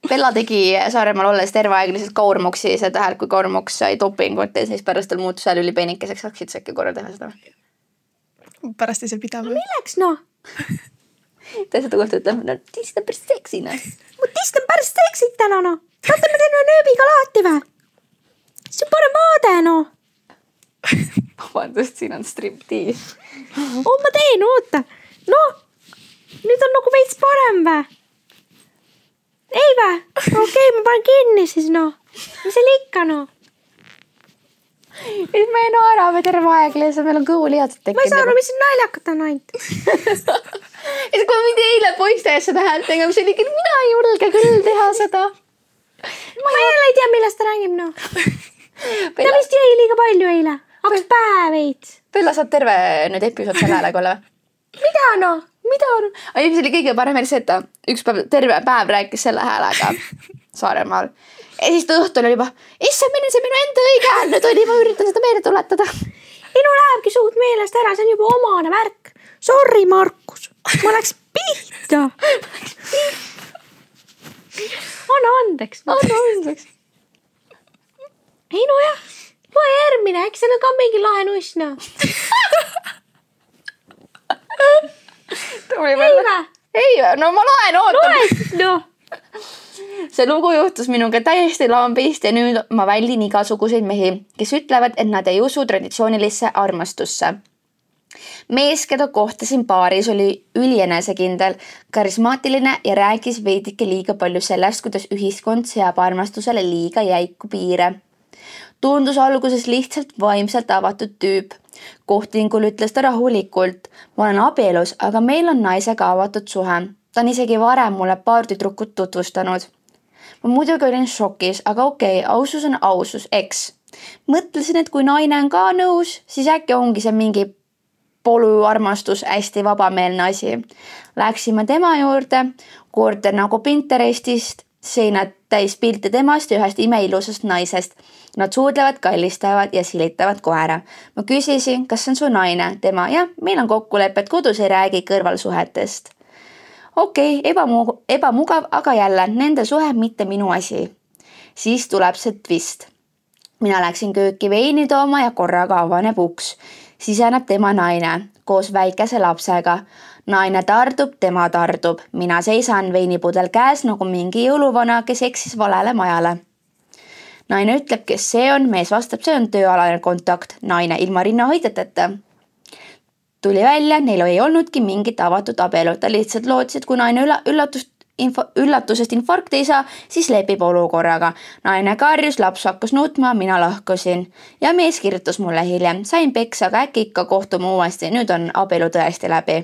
Bella tegi Saaremaal olles terve aeg lihtsalt kaurmuksi seda hääl, kui kaurmuks sai dopingut ja siis pärast tal muutus hääl ülipenikeseks, hakkasid sa äkki korra teha seda või? pärast ei saa pidama . Milleks no? Ta seda kohta ütleb, no tist on päris seksi no. Mu tist on päris seksid täna no. Vaata ma teen nööbiga laati või? See on parem vaade no. Vabandust, siin on striptiis. Ma teen, oota. No, nüüd on nagu veits parem või? Ei või? Okei, ma panen kinni siis no. Mis seal ikka no? Siis me ei naera või terve aeg lihtsalt, meil on kõhulihatsed tekkinud. Ma ei saa aru, mis siin naljakat on ainult. Ja siis kui ma mindi eile poiste ees seda häält tegema, siis oligi, mina ei julge küll teha seda. Ma jälle ei tea, millest ta räägib no. Ta vist jäi liiga palju eile. Hakkas päev veits. Bella saab terve nüüd episood selle häälega olla või? Mida no? mida on? Aga see oli kõige parem see, et ta üks päev, terve päev rääkis selle häälega Saaremaal. Ja siis ta õhtul oli juba, issand, milline see minu enda õige hääl nüüd oli, ma üritan seda meelde tuletada. Minu lähebki suht meelest ära, see on juba omane värk. Sorry, Markus, ma läks pihta. Anna andeks. Anna andeks. Ei no jah, loe järgmine, äkki seal on ka mingi lahe nussna. Ei, no ma loen, ootan. Loe siis, noh. See lugu juhtus minuga täiesti lambist ja nüüd ma väldin igasuguseid mehi, kes ütlevad, et nad ei usu traditsioonilisse armastusse. Mees, keda kohtasin baaris, oli ülienesekindel, karismaatiline ja rääkis veidike liiga palju sellest, kuidas ühiskond seab armastusele liiga jäiku piire. Tundus alguses lihtsalt vaimselt avatud tüüp. Kohtingul ütles ta rahulikult, ma olen abielus, aga meil on naisega avatud suhe. Ta on isegi varem mulle paar tüdrukut tutvustanud. Ma muidugi olin šokis, aga okei, ausus on ausus, eks. Mõtlesin, et kui naine on ka nõus, siis äkki ongi see mingi polüarmastus hästi vabameelne asi. Läksime tema juurde, korter nagu Pinterestist, seinad täis pilte temast ja ühest imeilusast naisest. Nad suudlevad, kallistavad ja silitavad koera. Ma küsisin, kas see on su naine? Tema, jah, meil on kokkulepped, kodus ei räägi kõrvalsuhetest. Okei, ebamugav, aga jälle, nende suhe mitte minu asi. Siis tuleb see twist. Mina läksin kööki veini tooma ja korraga avaneb uks. Siseneb tema naine, koos väikese lapsega. Naine tardub, tema tardub. Mina seisan veinipudel käes nagu mingi jõuluvana, kes eksis valele majale. Naine ütleb, kes see on, mees vastab, see on tööalane kontakt. Naine ilma rinnahoidjateta. Tuli välja, neil ei olnudki mingit avatud abielu. Ta lihtsalt lootsi, et kui naine üllatusest infarkti ei saa, siis lepib olukorraga. Naine karjus, laps hakkas nutma, mina lahkusin. Ja mees kirjutas mulle hiljem. Sain peksa, aga äkki ikka kohtume uuesti. Nüüd on abielu tõesti läbi.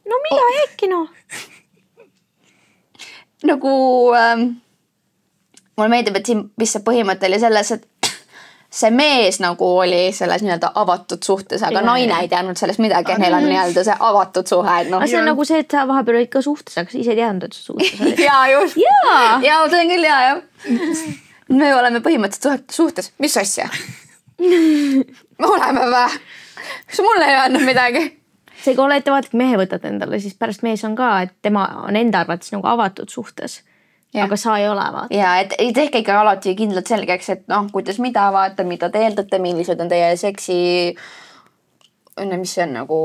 No mida äkki noh? Nagu mulle meeldib, et siin vist see põhimõte oli selles, et see mees nagu oli selles nii-öelda avatud suhtes, aga naine ei teadnud sellest midagi, et neil on nii-öelda see avatud suhe. No. Aga see on nagu see, et sa vahepeal olid ka suhtes, aga sa ise teadnud, et sa suhtes olid. Jaa, just. Jaa, see on küll jah. Me oleme põhimõtteliselt suhtes. Mis asja? Me oleme või? Kas mulle ei öelnud midagi? See, kui olete vaadake mehe võtad endale, siis pärast mees on ka, et tema on enda arvates nagu avatud suhtes. Ja. Aga sa ei ole vaata. Ja, et ei tehke ikka alati kindlalt selgeks, et noh, kuidas mida vaata, mida te eeldate, millised on teie seksi, mis see on nagu,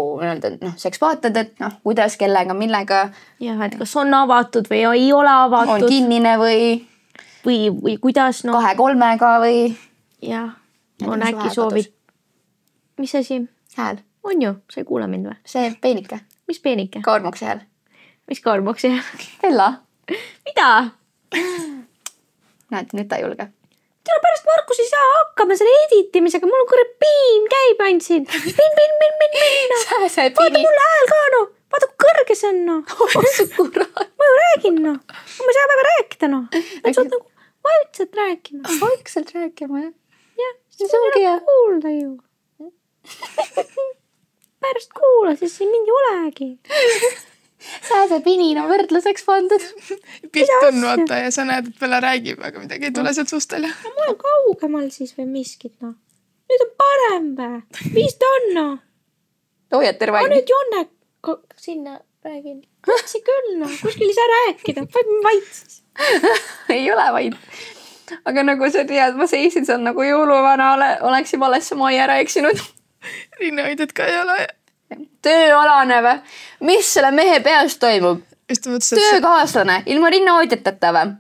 seks vaatad, et noh, kuidas, kellega, millega. Jah, et kas on avatud või ei ole avatud. On kinnine või kuidas, no. 2-3-ga või. Jah, on äkki soovid. Mis asi? Hääl. On ju, sa ei kuule mind või? See peenike. Mis peenike? Kaarmokse hääl. Mis kaarmokse hääl? Bella. Mida? Näed, nüüd ta ei julge. Tule pärast Markus ei saa hakkama selle editimisega. Mul on kurre piim käib ainult siin. Pin. Vaata mulle hääl ka no. Vaata kui kõrge see on no. Ma ju räägin no. Ma ei saa väga rääkida no. Et sa oled nagu vaikselt rääkima. Vaikselt rääkima jah. Jah, siis on nagu kuulda ju. Pärast kuula, siis siin mind ei olegi. Sääse pinin on võrdluseks pandud. Pilt on vaata ja sa näed, et Bella räägib, aga midagi ei tule sealt suust välja. No mul on kaugemal siis või miskit no. Nüüd on parem või? Vist on no. Hoiad terve aeg. Nüüd Jonne sinna räägin. Kutsi küll no. Kuskil ei saa rääkida. Vaid vait siis. Ei ole vaid. Aga nagu sa tead, ma seisin seal nagu jõuluvana, oleksin valesse majja ära eksinud. Rinnahoidjad ka ei ole. Tööalane või? Mis selle mehe peas toimub? Töökaaslane, ilma rinnahoidjateta või?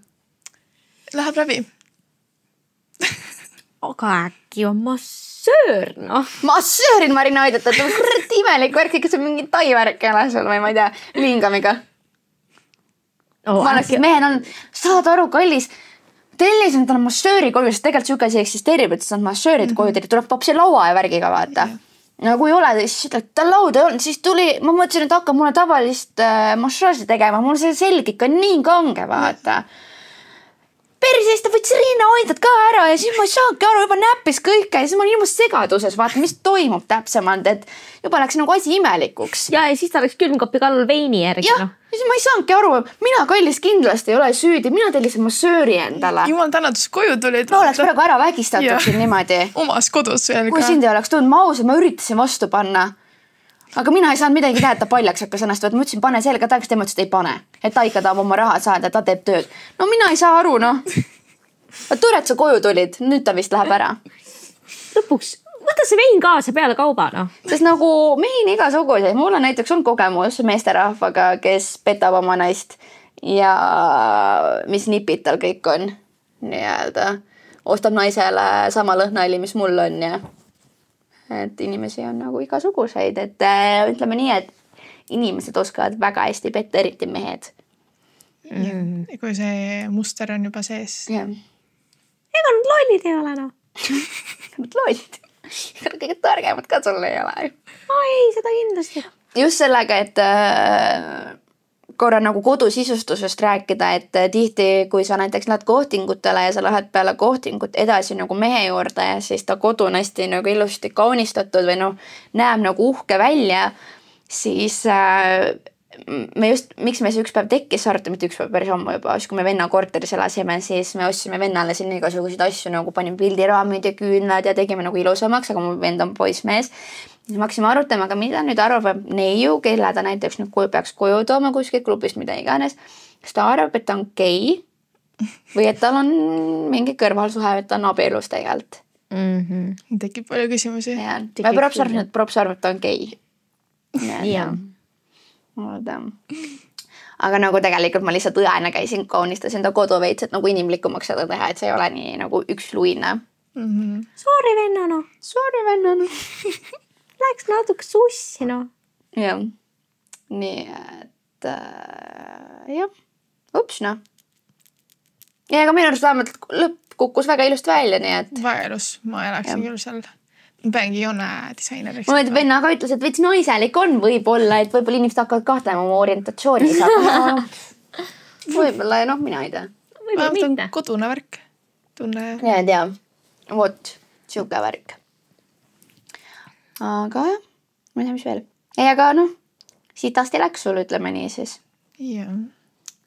Läheb läbi. Aga äkki on massöör, noh. Massöörin ma rinnahoidjateta, kurat imelik värk, ikka see mingi taivärk ei ole seal või ma ei tea, lingamiga. Ma oleks mehen on, saad aru, kallis, tellisin talle massööri koju, sest tegelikult siuke asi eksisteerib, et saad massöörid koju, tuleb papsi laua ja värgiga vaata. No kui ei ole, siis ütled, tal lauda ei olnud, siis tuli, ma mõtlesin, et hakkab mulle tavalist massaaži tegema, mul see selg ikka nii kange, vaata. perseest, ta võttis rinnahoidjad ka ära ja siis ma ei saanudki aru, juba näppis kõike ja siis ma olin ilmus segaduses, vaata, mis toimub täpsemalt, et juba läks nagu asi imelikuks. Ja siis ta läks külmkapi kallal veini järgi. Jah, ja siis ma ei saanudki aru, mina kallis kindlasti ei ole süüdi, mina tellisin massööri endale. Jumal tänatus koju tulid. No oleks praegu ära vägistatud siin niimoodi. Omas kodus veel ka. Kui sind ei oleks tulnud, ma ausalt, ma üritasin vastu panna. Aga mina ei saanud midagi teha, et ta paljaks hakkas ennast, ma ütlesin, pane selga tagasi, tema ütles, et ei pane. Et ta ikka tahab oma raha saada, ta teeb tööd. No mina ei saa aru, noh. Tore, et sa koju tulid, nüüd ta vist läheb ära. Lõpuks, võta see vein kaasa peale kauba, noh. Sest nagu mehi on igasuguseid. Mul on näiteks on kogemus meesterahvaga, kes petab oma naist ja mis nipid tal kõik on. Nii-öelda ostab naisele sama lõhnaõli, mis mul on ja et inimesi on nagu igasuguseid, et ütleme nii, et inimesed oskavad väga hästi petta, eriti mehed. Kui see muster on juba sees. Yeah. Ega nad lollid ei ole, noh. Nad lollid. Kõige targemad ka sul ei ole. Ei, seda kindlasti. Just sellega, et korra nagu kodusisustusest rääkida, et tihti, kui sa näiteks lähed kohtingutele ja sa lähed peale kohtingut edasi nagu mehe juurde ja siis ta kodu on hästi nagu ilusti kaunistatud või noh, näeb nagu uhke välja, siis miks me see üks päev tekkis saarta, mitte üks päev päris ammu juba, siis kui me venna korteris elasime, siis me ostsime vennale siin igasuguseid asju, nagu panime pildiraamid ja küünlad ja tegime nagu ilusamaks, aga mu vend on poissmees. Siis me hakkasime arutama, aga mida nüüd arvab neiu, kelle ta näiteks nüüd peaks koju tooma kuskilt klubist, mida iganes. Kas ta arvab, et ta on gei või et tal on mingi kõrvalsuhe, et ta on abielus tegelikult. Tekib palju küsimusi. Props arvab, et ta on gei. Jah. Aga nagu tegelikult ma lihtsalt õena käisin, kaunistasin ta kodu veits, et nagu inimlikumaks seda teha, et see ei ole nii nagu üksluine. Sorry, vennano. Sorry, vennano. Läks natuke sussi, noh. Jah. Nii, et jah. Ups, noh. Ja ega minu arust vähemalt lõpp kukkus väga ilust välja, nii et... Väga ilus. Ma elaksin küll seal. Ma peangi joone disaineriks. Ma mõtled, venna ka ütles, et veits naiselik on võib-olla, et võib-olla inimesed hakkavad kahtlema oma orientatsioonis. Võib-olla ja noh, mina ei tea. Võib-olla mitte. Kodune värk. Tunne. Ja ei tea. Vot, siuke värk. Aga jah, ma ei tea, mis veel. Ei, aga noh, sitasti läks sul, ütleme nii siis. Jah.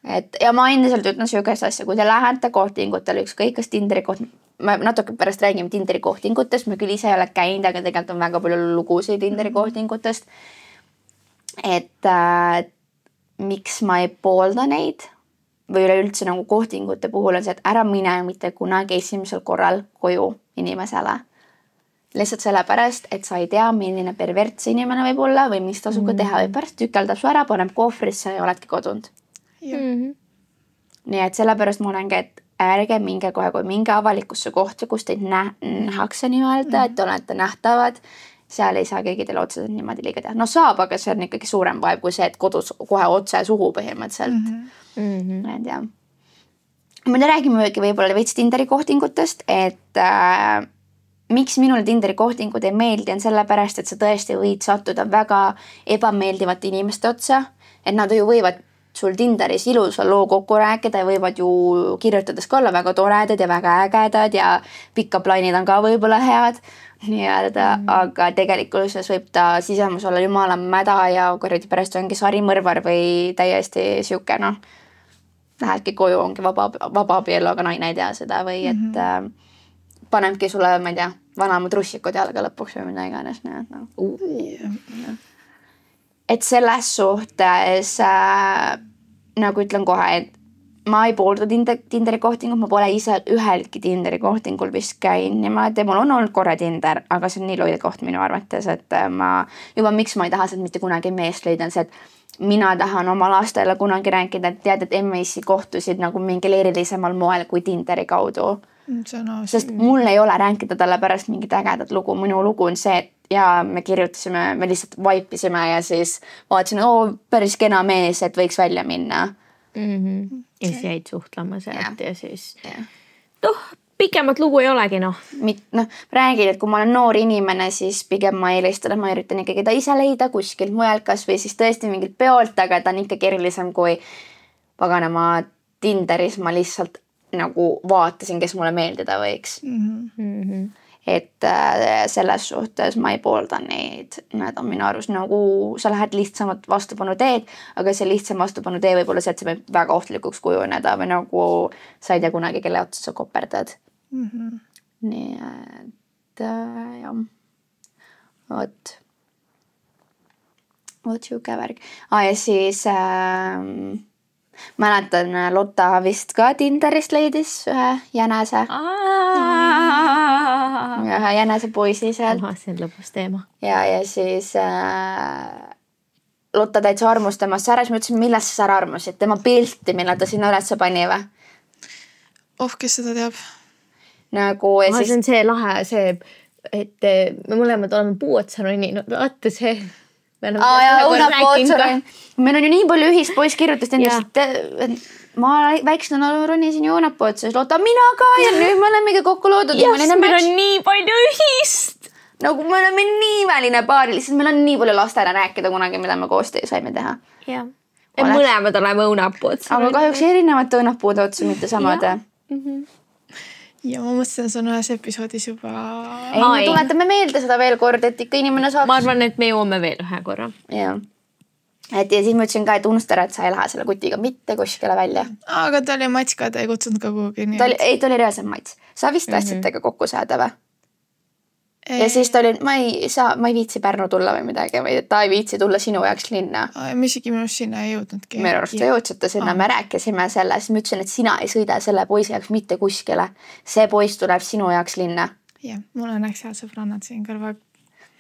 Et, ja ma endiselt ütlen siukest asja, kui te lähete kohtingutele, ükskõik kas Tinderi ma natuke pärast räägime Tinderi kohtingutest, ma küll ise ei ole käinud, aga tegelikult on väga palju lugusid Tinderi kohtingutest. Et miks ma ei poolda neid või üleüldse nagu kohtingute puhul on see, et ära mine mitte kunagi esimesel korral koju inimesele. Lihtsalt sellepärast, et sa ei tea, milline pervertse inimene võib olla või mis tasuga teha või pärast tükeldab su ära, paneb kohvrisse ja oledki kodunud. Nii et sellepärast ma olengi, et ärge minge kohe, kui minge avalikusse kohta, kus teid nähakse nii-öelda, et olete nähtavad. Seal ei saa keegi teile otseselt niimoodi liiga teha. No saab, aga see on ikkagi suurem vaev kui see, et kodus kohe otse suhu põhimõtteliselt. Ma ei tea. Me räägime võib-olla veits Tinderi kohtingutest, et miks minule Tinderi kohtingud ei meeldi on sellepärast, et sa tõesti võid sattuda väga ebameeldivate inimeste otsa, et nad ju võivad sul Tinderis ilusa loo kokku rääkida ja võivad ju kirjutades ka olla väga toredad ja väga ägedad ja pikkaplaanid on ka võib-olla head, nii-öelda, aga tegelikult võib ta sisemus olla jumala mäda ja kuradi pärast ongi sarimõrvar või täiesti siuke, noh, lähedki koju, ongi vaba abielu, aga naine ei tea seda või et panebki sulle, ma ei tea, vanamad russikud jalga lõpuks või mida iganes. Et selles suhtes nagu ütlen kohe, et ma ei poolda Tinderi kohtingut, ma pole ise ühelgi Tinderi kohtingul vist käin niimoodi. Mul on olnud korra Tinder, aga see on nii loide koht minu arvates, et miks ma ei taha sealt mitte kunagi meest leida, on see, et mina tahan oma lastele kunagi rääkida, et tead, et emmisi kohtusid nagu mingil erilisemal moel kui Tinderi kaudu. Sest mul ei ole rääkida talle pärast mingit ägedat lugu. Minu lugu on see, et ja me kirjutasime, me lihtsalt vaipisime ja siis vaatasin, päris kena mees, et võiks välja minna. Ja siis jäid suhtlema sealt ja siis pikemat lugu ei olegi, noh. Räägin, et kui ma olen noor inimene, siis pigem ma eelistada, ma üritan ikkagi ta ise leida kuskilt mujalt kas või siis tõesti mingilt peolt, aga ta on ikkagi erilisem kui paganama Tinderis ma lihtsalt nagu vaatasin, kes mulle meeldida võiks. Et selles suhtes ma ei poolda neid. Need on minu arust nagu, sa lähed lihtsamat vastupanu teed, aga see lihtsam vastupanu tee võib olla see, et see võib väga ohtlikuks kujuneda või nagu sa ei tea kunagi, kelle otsa sa koperdad. Nii et jah. Vot siuke värg. Ja siis mäletan, Lotta vist ka Tinderist leidis ühe jänese. Ühe jänese poisi seal. See on lõbus teema. Ja siis Lotta täitsa armus temast säras. Ma ütlesin, millest sa armusid? Tema pilti, mille ta sinna üles pani või? Kes seda teab? Nagu ja siis... See on see lahe, see, et me mõlemad oleme puuotsa roninud. Vaata see... Meil on ju nii palju ühist, poiss kirjutas endast, et ma väiksena ronisin ju õunapootsa, siis Lotta mina ka ja nüüd me olemegi kokku loodud. Meil on nii palju ühist. Nagu me oleme nii väline paari, lihtsalt meil on nii palju lastele rääkida kunagi, mida me koos saime teha. Jah. Mõlemad oleme õunapootsa. Aga kahjuks erinevad õunapuude otsa, mitte samade. Ja ma mõtlesin, see on ühes episoodis juba... Ei, me tuletame meelde seda veel kord, et ikka inimene saaks... Ma arvan, et me jõuame veel ühe korra. Jah. Et ja siis ma ütlesin ka, et unusta ära, et sa ei lähe selle kutiga mitte kuskile välja. Aga ta oli mats ka, ta ei kutsunud ka kuhugi. Ei, ta oli reaalselt mats. Sa vist tahtsid tega kokku saada või? Ja siis ta oli, ma ei viitsi Pärnu tulla või midagi või ta ei viitsi tulla sinu jaoks linna. Me isegi minust sinna ei jõudnudki. Minu arust sa jõudsite sinna, me rääkisime selles. Ma ütlesin, et sina ei sõida selle poisi jaoks mitte kuskile. See poiss tuleb sinu jaoks linna. Jah, mul on head sõbrannad siin kõrval.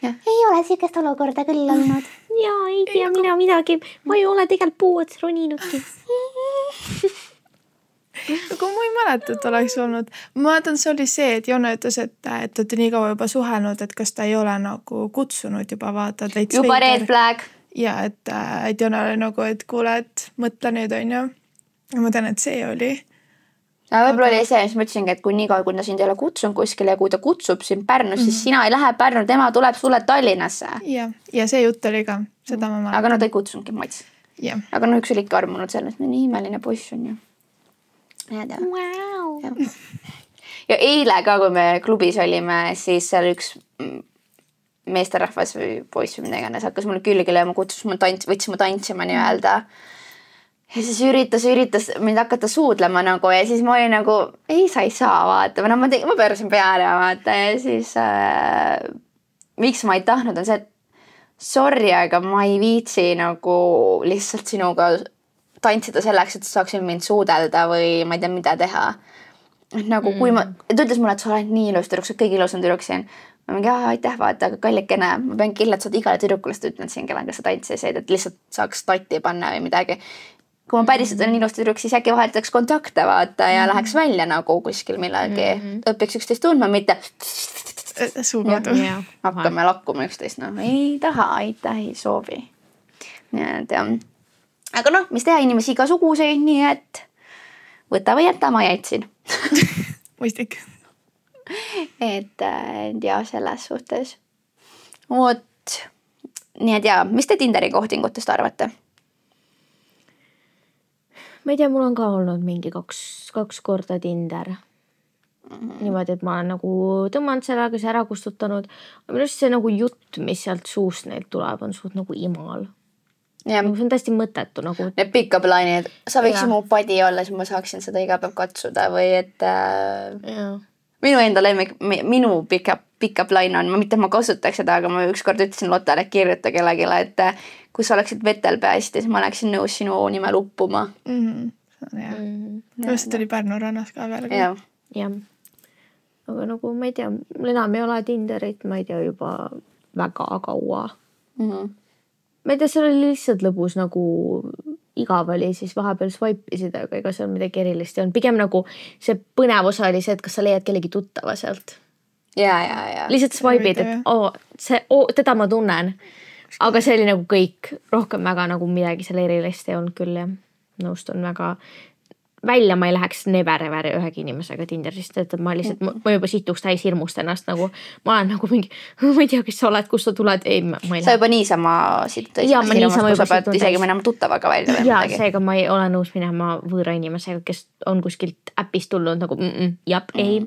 Ei ole siukest olukorda küll olnud. Jaa, ei tea mina midagi. Ma ei ole tegelikult puuots roninudki. Aga ma ei mäleta, et oleks olnud. Ma mäletan, see oli see, et Jonna ütles, et olete nii kaua juba suhelnud, et kas ta ei ole nagu kutsunud juba vaata. Juba red flag. Ja, et Jonna oli nagu, et kuule, et mõtle nüüd on ju. Ja ma tean, et see oli. Võib-olla oli see, mis ma ütlesingi, et kui nii kaua, kui ta sind ei ole kutsunud kuskile ja kui ta kutsub sind Pärnus, siis sina ei lähe Pärnu, tema tuleb sulle Tallinnasse. Ja see jutt oli ka. Seda ma mäletan. Aga no ta ei kutsunudki mats. Aga no üks oli ikka armunud sellest, nii imeline poiss on ju. Wow. Ja eile ka, kui me klubis olime, siis seal üks meesterahvas või poiss või midagi hakkas mulle külge lööma, võttis mu tantsima nii-öelda. Ja siis üritas mind hakata suudlema nagu ja siis ma olin nagu, ei, sa ei saa vaata. Ma pöörasin peale vaata ja siis miks ma ei tahtnud on see, et sorry, aga ma ei viitsi nagu lihtsalt sinuga tantsida selleks, et sa saaksid mind suudelda või ma ei tea, mida teha. Nagu kui ta ütles mulle, et sa oled nii ilus tüdruk, sa kõige ilusam tüdruk siin. Ma mingi, aitäh vaata, aga kallikene. Ma pean killad, sa oled igale tüdrukulast ütlen siin, kellega sa tantsisid, et lihtsalt saaks tatti panna või midagi. Kui ma päriselt olen ilus tüdruk, siis äkki vahetaks kontakte vaata ja läheks välja nagu kuskil millegi. Õpiks üksteist tundma, mitte suukodu. Hakkame lakkuma üksteist. No, ei taha, aitäh, ei soovi. Nii et jah. Aga noh, mis teha inimesi igasuguseid, nii et võta või jätta, ma jätsin. Mõistik. Et ja selles suhtes. Vot. Nii et ja, mis te Tinderi kohtingutest arvate? Ma ei tea, mul on ka olnud mingi kaks korda Tinder. Niimoodi, et ma olen nagu tõmmanud sellega see ära kustutanud. Minu arust see nagu jutt, mis sealt suust neilt tuleb, on suht nagu imal. Ja. See on täiesti mõttetu nagu. Need pick-up line'id. Sa võiksid mu padi olla, siis ma saaksin seda iga päev katsuda või et minu enda lemmik, minu pick-up line on, mitte ma kasutaks seda, aga ma ükskord ütlesin Lottale, et kirjuta kellegile, et kui sa oleksid vetel päästi, siis ma oleksin nõus sinu nimel uppuma. Just oli Pärnu rannas ka veel. Jah. Aga nagu ma ei tea, enam ei ole Tinderit, ma ei tea juba väga kaua. Ma ei tea, seal oli lihtsalt lõbus nagu igav oli, siis vahepeal swipe'isid, aga ega seal midagi erilist ei olnud. Pigem nagu see põnev osa oli see, et kas sa leiad kellegi tuttava sealt. Ja. Lihtsalt swipe'id, et teda ma tunnen. Aga see oli nagu kõik rohkem väga nagu midagi seal erilist ei olnud küll ja nõustun väga. välja ma ei läheks never ühegi inimesega Tinderist, et ma lihtsalt, ma juba situks täis hirmust ennast nagu, ma olen nagu mingi, ma ei tea, kes sa oled, kust sa tuled, ei, ma ei lähe. Sa juba niisama situd täis, kui sa pead isegi minema tuttavaga välja või midagi. Seega ma ei ole nõus minema võõra inimesega, kes on kuskilt äpist tulnud nagu ei.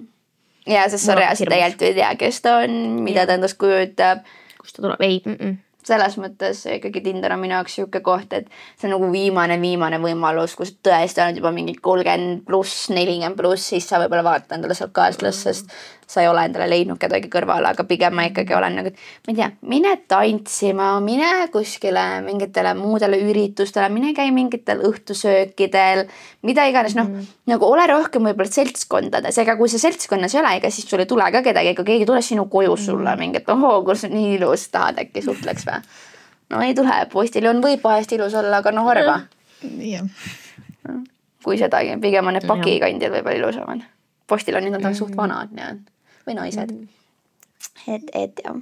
Ja, sest sa reaalselt tegelikult ei tea, kes ta on, mida ta endast kujutab. Kust ta tuleb, ei. Selles mõttes ikkagi Tinder on minu jaoks siuke koht, et see on nagu viimane võimalus, kus tõesti on juba mingi 30+, 40+, siis sa võib-olla vaata endale sealt kaaslast, sest sa ei ole endale leidnud kedagi kõrvale, aga pigem ma ikkagi olen nagu, ma ei tea, mine tantsima, mine kuskile mingitele muudele üritustele, mine käi mingitel õhtusöökidel, mida iganes, nagu ole rohkem võib-olla seltskondades, ega kui see seltskonnas ei ole, ega siis sul ei tule ka kedagi, ega keegi tule sinu koju sulle mingit, kus on nii ilus, tahad äkki suhtleks või? No ei tule, postiljon võib vahest ilus olla, aga no harva. Kui sedagi, pigem on need pakikandjad võib-olla ilusamad. Postiljonid on suht vanad või naised. Et jah.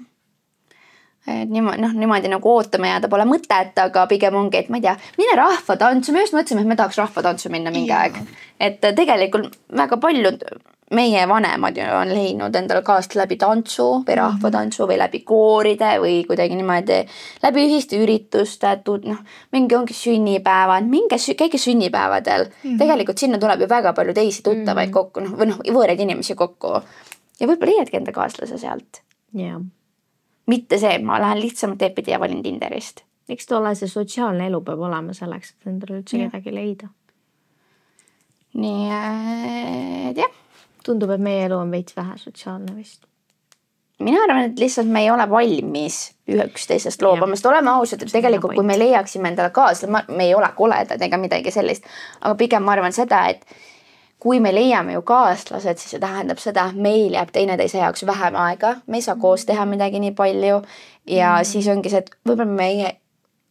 Niimoodi nagu ootame jääda pole mõtet, aga pigem ongi, et ma ei tea, mine rahvatantsu, me just mõtlesime, et me tahaks rahvatantsu minna mingi aeg. Et tegelikult väga paljud meie vanemad on leidnud endale kaast läbi tantsu või rahvatantsu või läbi kooride või kuidagi niimoodi läbi ühiste ürituste, mingi ongi sünnipäevad, käige sünnipäevadel. Tegelikult sinna tuleb ju väga palju teisi tuttavaid kokku, või võõraid inimesi kokku. Ja võib-olla leiadki enda kaaslase sealt. Mitte see, et ma lähen lihtsamalt teepidi ja valin Tinderist. Eks tolle see sotsiaalne elu peab olema selleks, et endale üldse kedagi leida. Nii, jah. Tundub, et meie elu on veits vähe sotsiaalne vist. Mina arvan, et lihtsalt me ei ole valmis üksteisest loobama, sest oleme ausad, et tegelikult kui me leiaksime endale kaasla, me ei ole koledad ega midagi sellist, aga pigem ma arvan seda, et kui me leiame ju kaaslased, siis see tähendab seda, et meil jääb teineteise jaoks vähem aega, me ei saa koos teha midagi nii palju ja siis ongi see, et võib-olla meie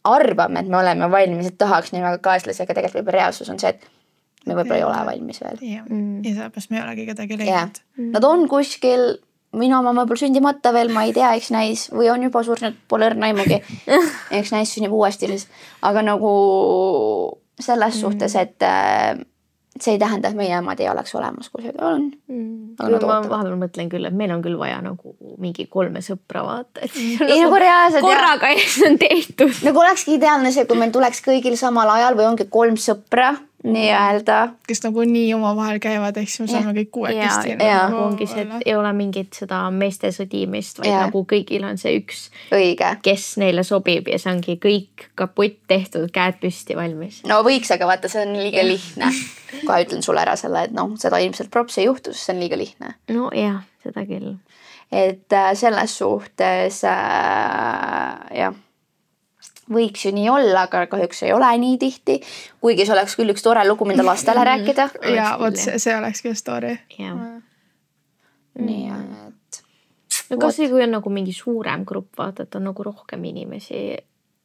arvame, et me oleme valmis, et tahaks nii väga kaaslasi, aga tegelikult võib-olla reaalsus on see, et me võib-olla ei ole valmis veel. Ja sellepärast me ei olegi kedagi leidnud. Nad on kuskil, minu oma võib-olla sündimata veel, ma ei tea, eks näis, või on juba surnud, pole õrna aimugi, eks näis sünnib uuesti, aga nagu selles suhtes, et see ei tähenda, et meie emad ei oleks olemas, kui see on. Ma vahepeal mõtlen küll, et meil on küll vaja nagu mingi 3 sõpra vaata. Ei nagu reaalselt. Korraga on tehtud. Nagu olekski ideaalne see, kui meil tuleks kõigil samal ajal või ongi 3 sõpra nii-öelda. Kes nagu nii omavahel käivad, eks me saame kõik kuuekesti. Ja ongi see, et ei ole mingit seda meeste sõdimist, vaid nagu kõigil on see üks, kes neile sobib ja see ongi kõik kaputt tehtud, käed püsti valmis. No võiks, aga vaata, see on liiga lihtne. Kohe ütlen sulle ära selle, et seda ilmselt props ei juhtu, sest see on liiga lihtne. No jah, seda küll. Et selles suhtes, jah. Võiks ju nii olla, aga kahjuks ei ole nii tihti. Kuigi see oleks küll üks tore lugu, mida lastele rääkida. Ja, vot see oleks küll story. Nii, et... Kas kui on nagu mingi suurem grupp, vaata, et on nagu rohkem inimesi,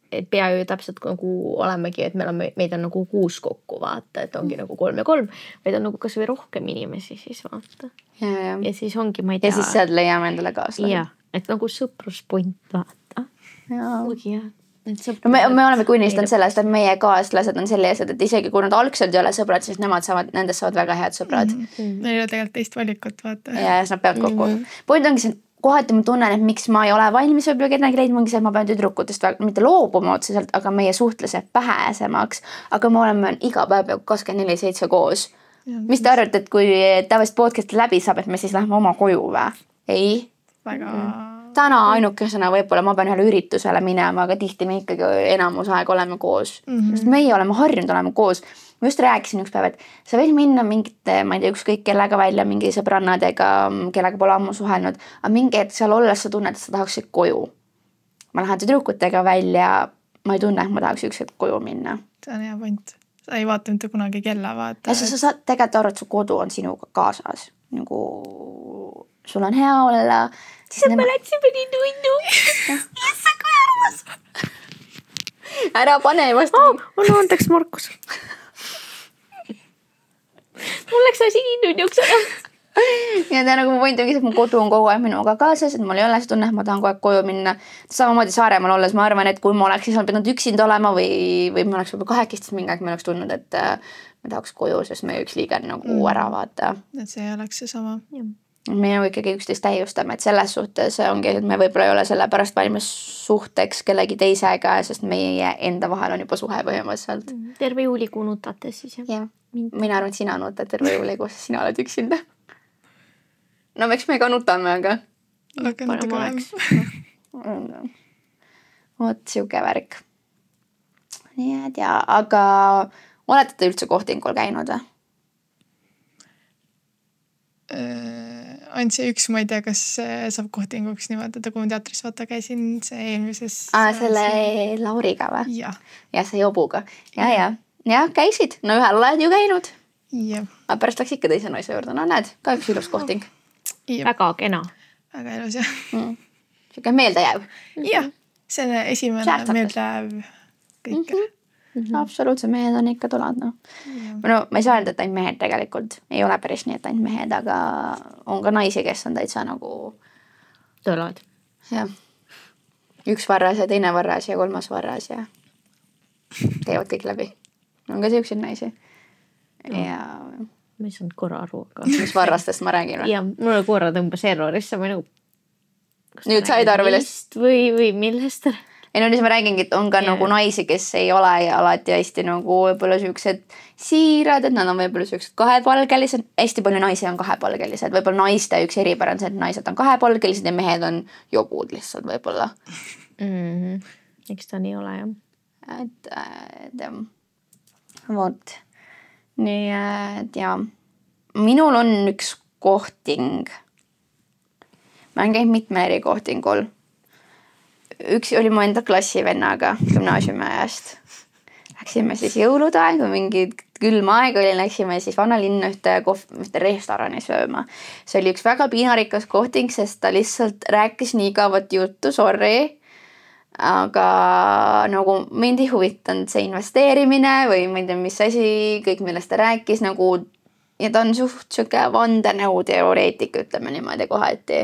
et pea ju täpselt nagu olemegi, et meid on nagu 6 kokku, vaata, et ongi nagu 3 ja 3, vaid on nagu kas või rohkem inimesi siis, vaata. Ja siis ongi, ma ei tea... Ja siis sealt leiame endale kaaslased. Ja, et nagu sõpruspunt, vaata. Kuigi jah. No me oleme kunnistanud sellest, et meie kaaslased on sellised, et isegi kui nad algselt ei ole sõbrad, siis nendest saavad väga head sõbrad. Meil ei ole tegelikult teist valikut, vaata. Ja siis nad peavad kokku. Point ongi see, kohati ma tunnen, et miks ma ei ole valmis võib-olla kedagi leidma, ongi see, et ma pean tüdrukutest mitte loobuma otseselt, aga meie suhtluse pääsemaks. Aga me oleme iga päev 24/7 koos. Mis te arvate, et kui tavaliselt podcast läbi saab, et me siis lähme oma koju või? Ei? Väga... Täna ainukesena võib-olla ma pean ühele üritusele minema, aga tihti me ikkagi enamus aeg oleme koos. Sest meie oleme harjunud olema koos. Ma just rääkisin üks päev, et sa võid minna mingite, ma ei tea, ükskõik kellega välja, mingi sõbrannadega, kellega pole ammu suhelnud, aga mingi hetk seal olles sa tunned, et sa tahaksid koju. Ma lähen tüdrukutega välja, ma ei tunne, et ma tahaks üks hetk koju minna. See on hea point. Sa ei vaata mitte kunagi kella, vaata. Ja sa saad tegelikult aru, et su kodu on sinuga kaasas. Nagu sul on hea olla. Siis ma läksime nii tundu. Jessa, kui armas. Ära pane vastu. On andeks, Markus. Mul läks asi nii tunduks. Ja ta nagu point ongi, et mu kodu on kogu aeg minuga kaasas, et mul ei ole see tunne, et ma tahan kogu aeg koju minna. Samamoodi Saaremaal olles ma arvan, et kui ma oleks siis pidanud üksinda olema või ma oleks võib-olla kahekesti, siis mingi aeg ma oleks tundnud, et ma tahaks koju, sest me üks liiga nagu ära vaata. Et see ei oleks see sama. Me nagu ikkagi üksteist täiustame, et selles suhtes ongi, et me võib-olla ei ole selle pärast valmis suhteks kellegi teisega, sest meie enda vahel on juba suhe põhimõtteliselt. Terve juulikuu nutate siis, jah? Jah. Mina arvan, et sina nutad terve juulikuu, sest sina oled üksinda. No eks me ka nutame, aga... Parem oleks. Vot siuke värk. Nii et ja, aga olete te üldse kohtingul käinud või? Ainult see üks, ma ei tea, kas saab kohtinguks nimetada, kui ma teatris vaata käisin see eelmises... Selle Lauriga või? Jah. Ja see Jobuga. Ja, käisid. No ühel oled ju käinud. Jah. Aga pärast läks ikka teise naise juurde. No näed, ka üks ilus kohting. Väga kena. Väga ilus, jah. Siuke meeldejääv. Jah, selle esimene meeldejääv kõik. Absoluutselt, mehed on ikka tulad, no. No ma ei saa öelda, et ainult mehed tegelikult. Ei ole päris nii, et ainult mehed, aga on ka naisi, kes on täitsa nagu... Tulad. Jah. Üks varras ja teine varras ja kolmas varras ja käivad kõik läbi. On ka siukseid naisi. Ja... Ma ei saanud korra aru, aga... Mis varrastest ma räägin või? Ja, mulle korra tõmbas errorisse, ma nagu... Nüüd said aru millest? Või millest? Ei no siis ma räägingi, et on ka nagu naisi, kes ei ole ja alati hästi nagu võib-olla siuksed siirad, et nad on võib-olla siuksed kahepalgelised. Hästi palju naisi on kahepalgelised. Võib-olla naiste üks eripära on see, et naised on kahepalgelised ja mehed on jobud lihtsalt võib-olla. Eks ta nii ole, jah. Et vot. Nii, et ja. Minul on üks kohting. Ma olen käinud mitme eri kohtingul. Üks oli mu enda klassivennaga gümnaasiumi ajast. Läksime siis jõulude aega, mingi külma aega oli, läksime siis vanalinna ühte restorani sööma. See oli üks väga piinarikas kohting, sest ta lihtsalt rääkis nii kavat juttu, sorry. Aga nagu mind ei huvitanud see investeerimine või ma ei tea, mis asi, kõik millest ta rääkis nagu, ja ta on suht siuke vandenõuteoreetik, ütleme niimoodi kohati.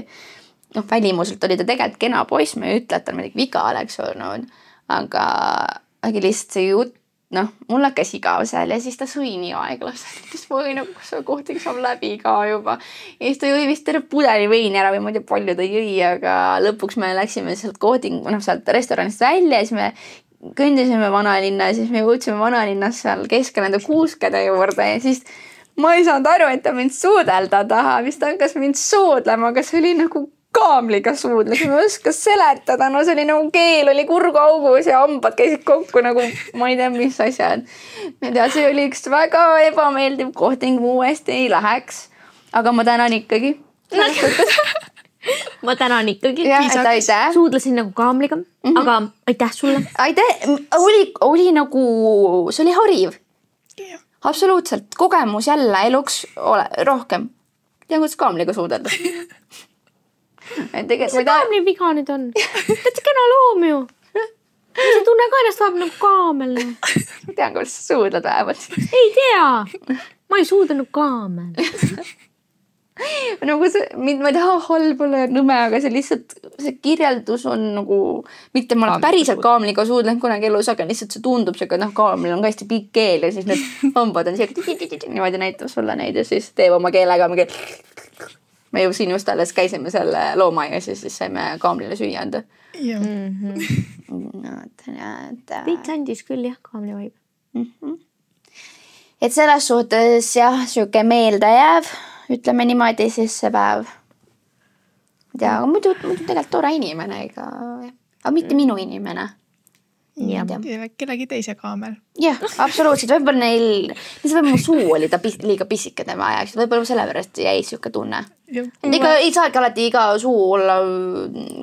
No välimuselt oli ta tegelikult kena poiss, ma ei ütle, et tal midagi viga oleks olnud, aga lihtsalt see jutt, noh, mul hakkas igav seal ja siis ta sõi nii aeglaselt, siis ma võin, kus see kohting saab läbi ka juba. Ja siis ta jõi vist terve pudeli veini ära või ma ei tea, palju ta jõi, aga lõpuks me läksime sealt sealt restoranist välja ja siis me kõndisime vanalinna ja siis me jõudsime vanalinnas seal keskel nende kuuskede juurde ja siis ma ei saanud aru, et ta mind suudelda taha, vist ta hakkas mind suudlema, aga see oli nagu kaamliga suudles, ma ei oska seletada, no see oli nagu keel oli kurguaugus ja hambad käisid kokku nagu ma ei tea, mis asjad. Ma ei tea, see oli üks väga ebameeldiv kohting, ma uuesti ei läheks, aga ma tänan ikkagi. Ma tänan ikkagi. Aitäh. Suudlesin nagu kaamliga, aga aitäh sulle. Aitäh, oli nagu, see oli hariv. Absoluutselt, kogemus jälle eluks rohkem. Tean, kuidas kaamliga suudelda. Mis see kaamli viga nüüd on? Täitsa kena loom ju. See tunne ka ennast vaab nagu kaamel. Ma tean, kuidas suudled vähemalt. Ei tea. Ma ei suudanud kaamel. Nagu see, ma ei taha halb olla ja nõme, aga see lihtsalt, see kirjeldus on nagu, mitte ma olen päriselt kaamliga suudlen kunagi elus, aga lihtsalt see tundub siuke, noh, kaamlil on ka hästi pikk keel ja siis need hambad on siuke niimoodi näitab sulle neid ja siis teeb oma keelega mingi. Me ju siin just alles käisime selle loomaaias ja siis saime kaamlile süüa anda. Veits andis küll jah, kaamli vaib. Et selles suhtes jah, siuke meeldejääv, ütleme niimoodi siis see päev. Ja muidu tegelikult tore inimene, aga mitte minu inimene. Kellegi teise kaamel. Jah, absoluutselt. Võib-olla neil, mu suu oli ta liiga pisike tema ajaks. Võib-olla sellepärast jäi siuke tunne. Ega ei saagi alati iga suu olla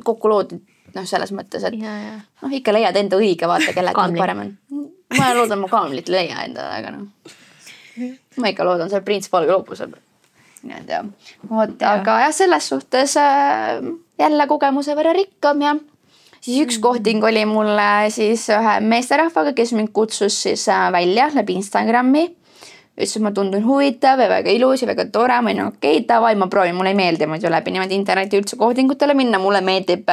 kokku loodud, noh, selles mõttes, et noh, ikka leiad enda õige, vaata, kellega parem on. Ma loodan, ma kaamlit leia endale, aga noh. Ma ikka loodan, see prints Valge loopusel. Aga jah, selles suhtes jälle kogemuse võrra rikkam ja siis üks kohting oli mulle siis ühe meesterahvaga, kes mind kutsus siis välja läbi Instagrami. Ütles, et ma tundun huvitav ja väga ilus ja väga tore. Ma olin okei, davai, ma proovin, mulle ei meeldi muidu läbi niimoodi interneti üldse kohtingutele minna. Mulle meeldib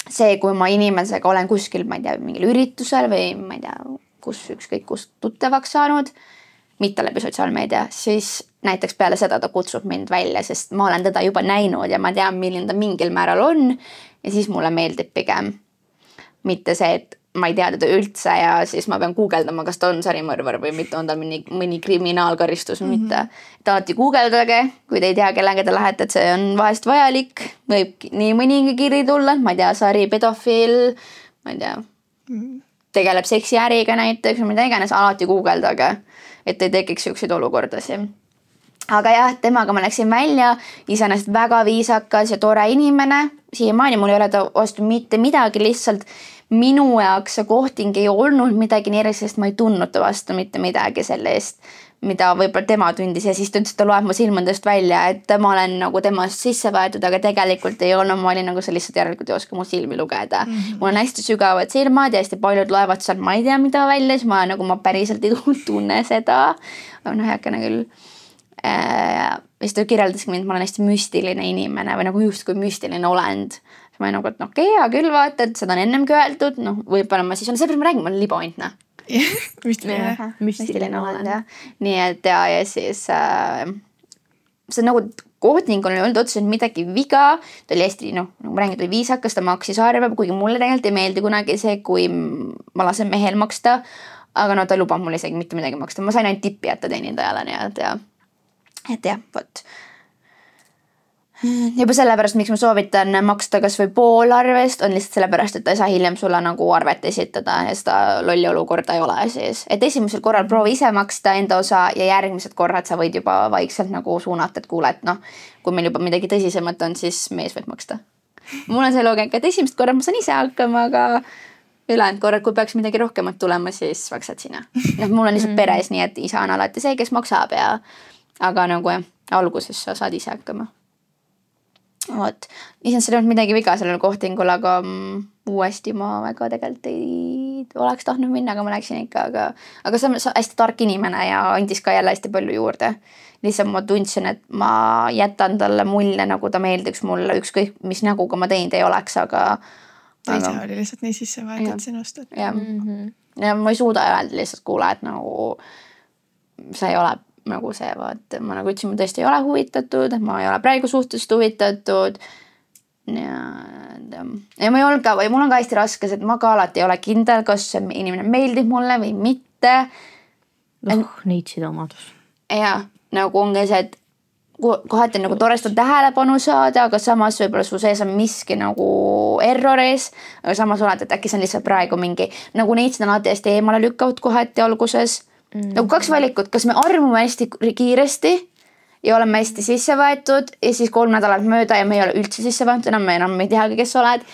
see, kui ma inimesega olen kuskil, ma ei tea, mingil üritusel või ma ei tea, ükskõik kus tuttavaks saanud. mitte läbi sotsiaalmeedia, siis näiteks peale seda ta kutsub mind välja, sest ma olen teda juba näinud ja ma tean, milline ta mingil määral on ja siis mulle meeldib pigem. Mitte see, et ma ei tea teda üldse ja siis ma pean guugeldama, kas ta on sarimõrvar või mitte, on tal mõni kriminaalkaristus või mitte. Et alati guugeldage, kui te ei tea, kellega te lähete, et see on vahest vajalik. Võib nii mõningi kiri tulla, ma ei tea, sari, pedofiil, ma ei tea, tegeleb seksiäriga näiteks või mida iganes, alati guugeldage, et ei tekiks selliseid olukordasi. Aga jah, temaga ma läksin välja, iseenesest väga viisakas ja tore inimene. Siiamaani mul ei ole ta vastu mitte midagi, lihtsalt minu jaoks see kohting ei olnud midagi nii erilist, sest ma ei tundnud ta vastu mitte midagi selle eest, mida võib-olla tema tundis ja siis ta ütles, et ta loeb mu silmadest välja, et ma olen nagu temast sisse võetud, aga tegelikult ei olnud, ma olin nagu see lihtsalt järelikult ei oska mu silmi lugeda. Mul on hästi sügavad silmad ja hästi paljud loevad seal, ma ei tea mida välja, siis ma nagu ma päriselt ei tunne seda. On häkene küll. Siis ta kirjeldaski mind, ma olen hästi müstiline inimene või nagu just kui müstiline olend. Ma olen nagu, et okei, hea küll vaata, et seda on ennemgi öeldud, noh, võib-olla ma siis on, seepärast ma räägin, ma olen libaointne. Müstiline olend, jah. Nii et ja siis see nagu kohting on olnud otseselt midagi viga, ta oli hästi, noh, nagu ma räägin, ta oli viisakas, ta maksis arve, kuigi mulle tegelikult ei meeldi kunagi see, kui ma lasen mehel maksta, aga no ta lubab mulle isegi mitte midagi maksta, ma sain ainult tippi jätta teenindajale, nii et jah, vot. Juba sellepärast, miks ma soovitan maksta kas või pool arvest, on lihtsalt sellepärast, et ta ei saa hiljem sulle nagu arvet esitada ja seda lolli olukorda ei ole siis. Et esimesel korral proovi ise maksta enda osa ja järgmised korrad sa võid juba vaikselt nagu suunata, et kuule, et noh, kui meil juba midagi tõsisemat on, siis mees võib maksta. Mul on see loogika, et esimest korral ma saan ise hakkama, aga ülejäänud korrad, kui peaks midagi rohkemat tulema, siis maksad sina. Noh, mul on lihtsalt peres nii, et isa on alati see, kes maksab ja aga nagu jah, alguses sa saad ise hakkama. Vot, isegi seal ei olnud midagi viga sellel kohtingul, aga uuesti ma väga tegelikult ei oleks tahtnud minna, aga ma läksin ikka, aga see on hästi tark inimene ja andis ka jälle hästi palju juurde. Lihtsalt ma tundsin, et ma jätan talle mulje, nagu ta meeldiks mulle, ükskõik mis näguga ma teinud ei oleks, aga see oli lihtsalt nii sisse võetud sinust. Ja ma ei suuda öelda lihtsalt kuule, et nagu see ei ole nagu see, vaat ma nagu ütlesin, ma tõesti ei ole huvitatud, ma ei ole praegu suhteliselt huvitatud ja ma ei olnud ka, või mul on ka hästi raske, et ma ka alati ei ole kindel, kas see inimene meeldib mulle või mitte. Neid seda omadus. Ja, nagu ongi see, et kohati nagu torest on tähelepanu saada, aga samas võib-olla su sees on miski nagu errores, aga samas oled, et äkki see on lihtsalt praegu mingi, nagu neid seda alati hästi eemale lükkavad kohati alguses. Nagu kaks valikut, kas me armume hästi kiiresti ja oleme hästi sisse võetud ja siis 3 nädalat mööda ja me ei ole üldse sisse võetud, enam ei teagi, kes oled.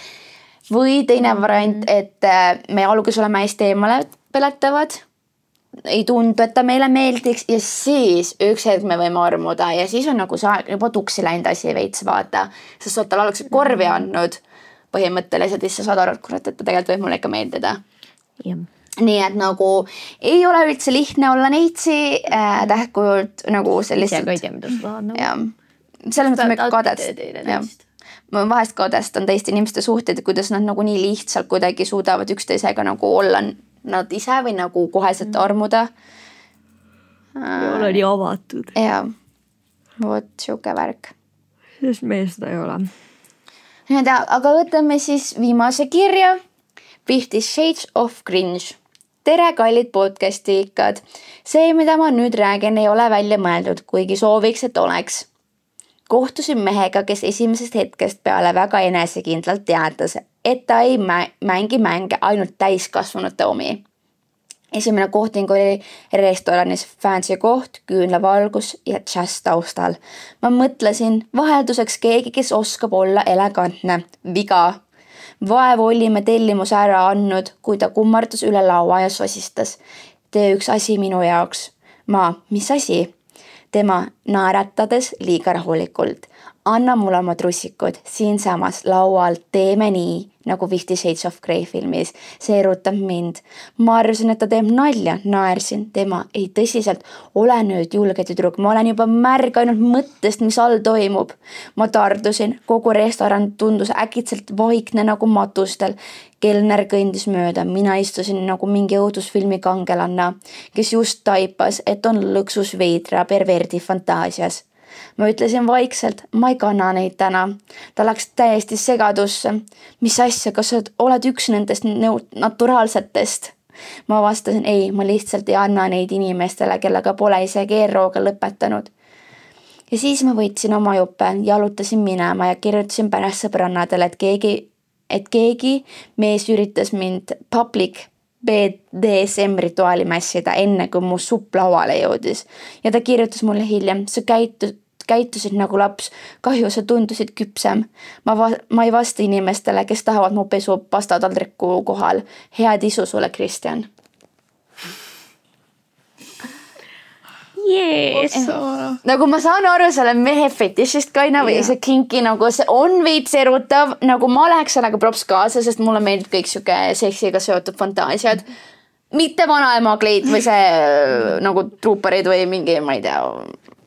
Või teine variant, et me alguses oleme hästi eemale peletavad, ei tundu, et ta meile meeldiks ja siis üks hetk me võime armuda ja siis on nagu see aeg juba tuksi läinud asi veits vaata, sest sa oled tal alguses korvi andnud põhimõtteliselt ja siis sa saad aru, et kurat, et ta tegelikult võib mulle ikka meeldida. Jah. Nii et nagu ei ole üldse lihtne olla neitsi tähkujult nagu sellised. Ise ka ei tea, mida sa tahad nagu. Ja. Selles mõttes me kadest. Ma vahest kadestan teiste inimeste suhteid, kuidas nad nagu nii lihtsalt kuidagi suudavad üksteisega nagu olla nad ise või nagu koheselt armuda. Ei ole nii avatud. Ja, vot siuke värk. Sest meil seda ei ole. Aga võtame siis viimase kirja. 50 Shades of Cringe. Tere, kallid podcasti ikkad. See, mida ma nüüd räägin, ei ole välja mõeldud, kuigi sooviks, et oleks. Kohtusin mehega, kes esimesest hetkest peale väga enesekindlalt teatas, et ta ei mängi mänge ainult täiskasvanute omi. Esimene kohting oli restoranis fancy koht, küünlavalgus ja jazz taustal. Ma mõtlesin vahelduseks keegi, kes oskab olla elegantne. Viga. Vaevu olime tellimuse ära andnud, kui ta kummardus üle laua ja sosistas. Tee üks asi minu jaoks. Ma, mis asi? Tema naeratades liiga rahulikult. anna mulle oma trussikud siinsamas laual, teeme nii, nagu 50 Shades of Grey filmis. See erutab mind. Ma arvasin, et ta teeb nalja, naersin tema. Ei tõsiselt, ole nüüd julge tüdruk, ma olen juba märg ainult mõttest, mis all toimub. Ma tardusin, kogu restoran tundus äkitselt vaikne nagu matustel. Kelner kõndis mööda, mina istusin nagu mingi õudusfilmi kangelanna, kes just taipas, et on lõksus veidra perverdi fantaasias. Ma ütlesin vaikselt, ma ei kanna neid täna. Ta läks täiesti segadusse. Mis asja, kas sa oled üks nendest naturaalsetest? Ma vastasin, ei, ma lihtsalt ei anna neid inimestele, kellega pole isegi ERO-ga lõpetanud. Ja siis ma võtsin oma juppe, jalutasin minema ja kirjutasin pärast sõbrannadele, et keegi mees üritas mind public BDSM rituaali mässida enne, kui mu supp lauale jõudis. Ja ta kirjutas mulle hiljem, sa käitusid nagu laps, kahju sa tundusid küpsem. Ma ei vasta inimestele, kes tahavad mu pesu pastataldriku kohal. Head isu sulle, Kristjan. Yes. Nagu ma saan aru selle mehe fetišist ka või see kinki, nagu see on veits erutav, nagu ma läheks sellega props kaasa, sest mulle meeldib kõik siuke seksiga seotud fantaasiad. Mitte vanaema kleit või see nagu truuparid või mingi, ma ei tea,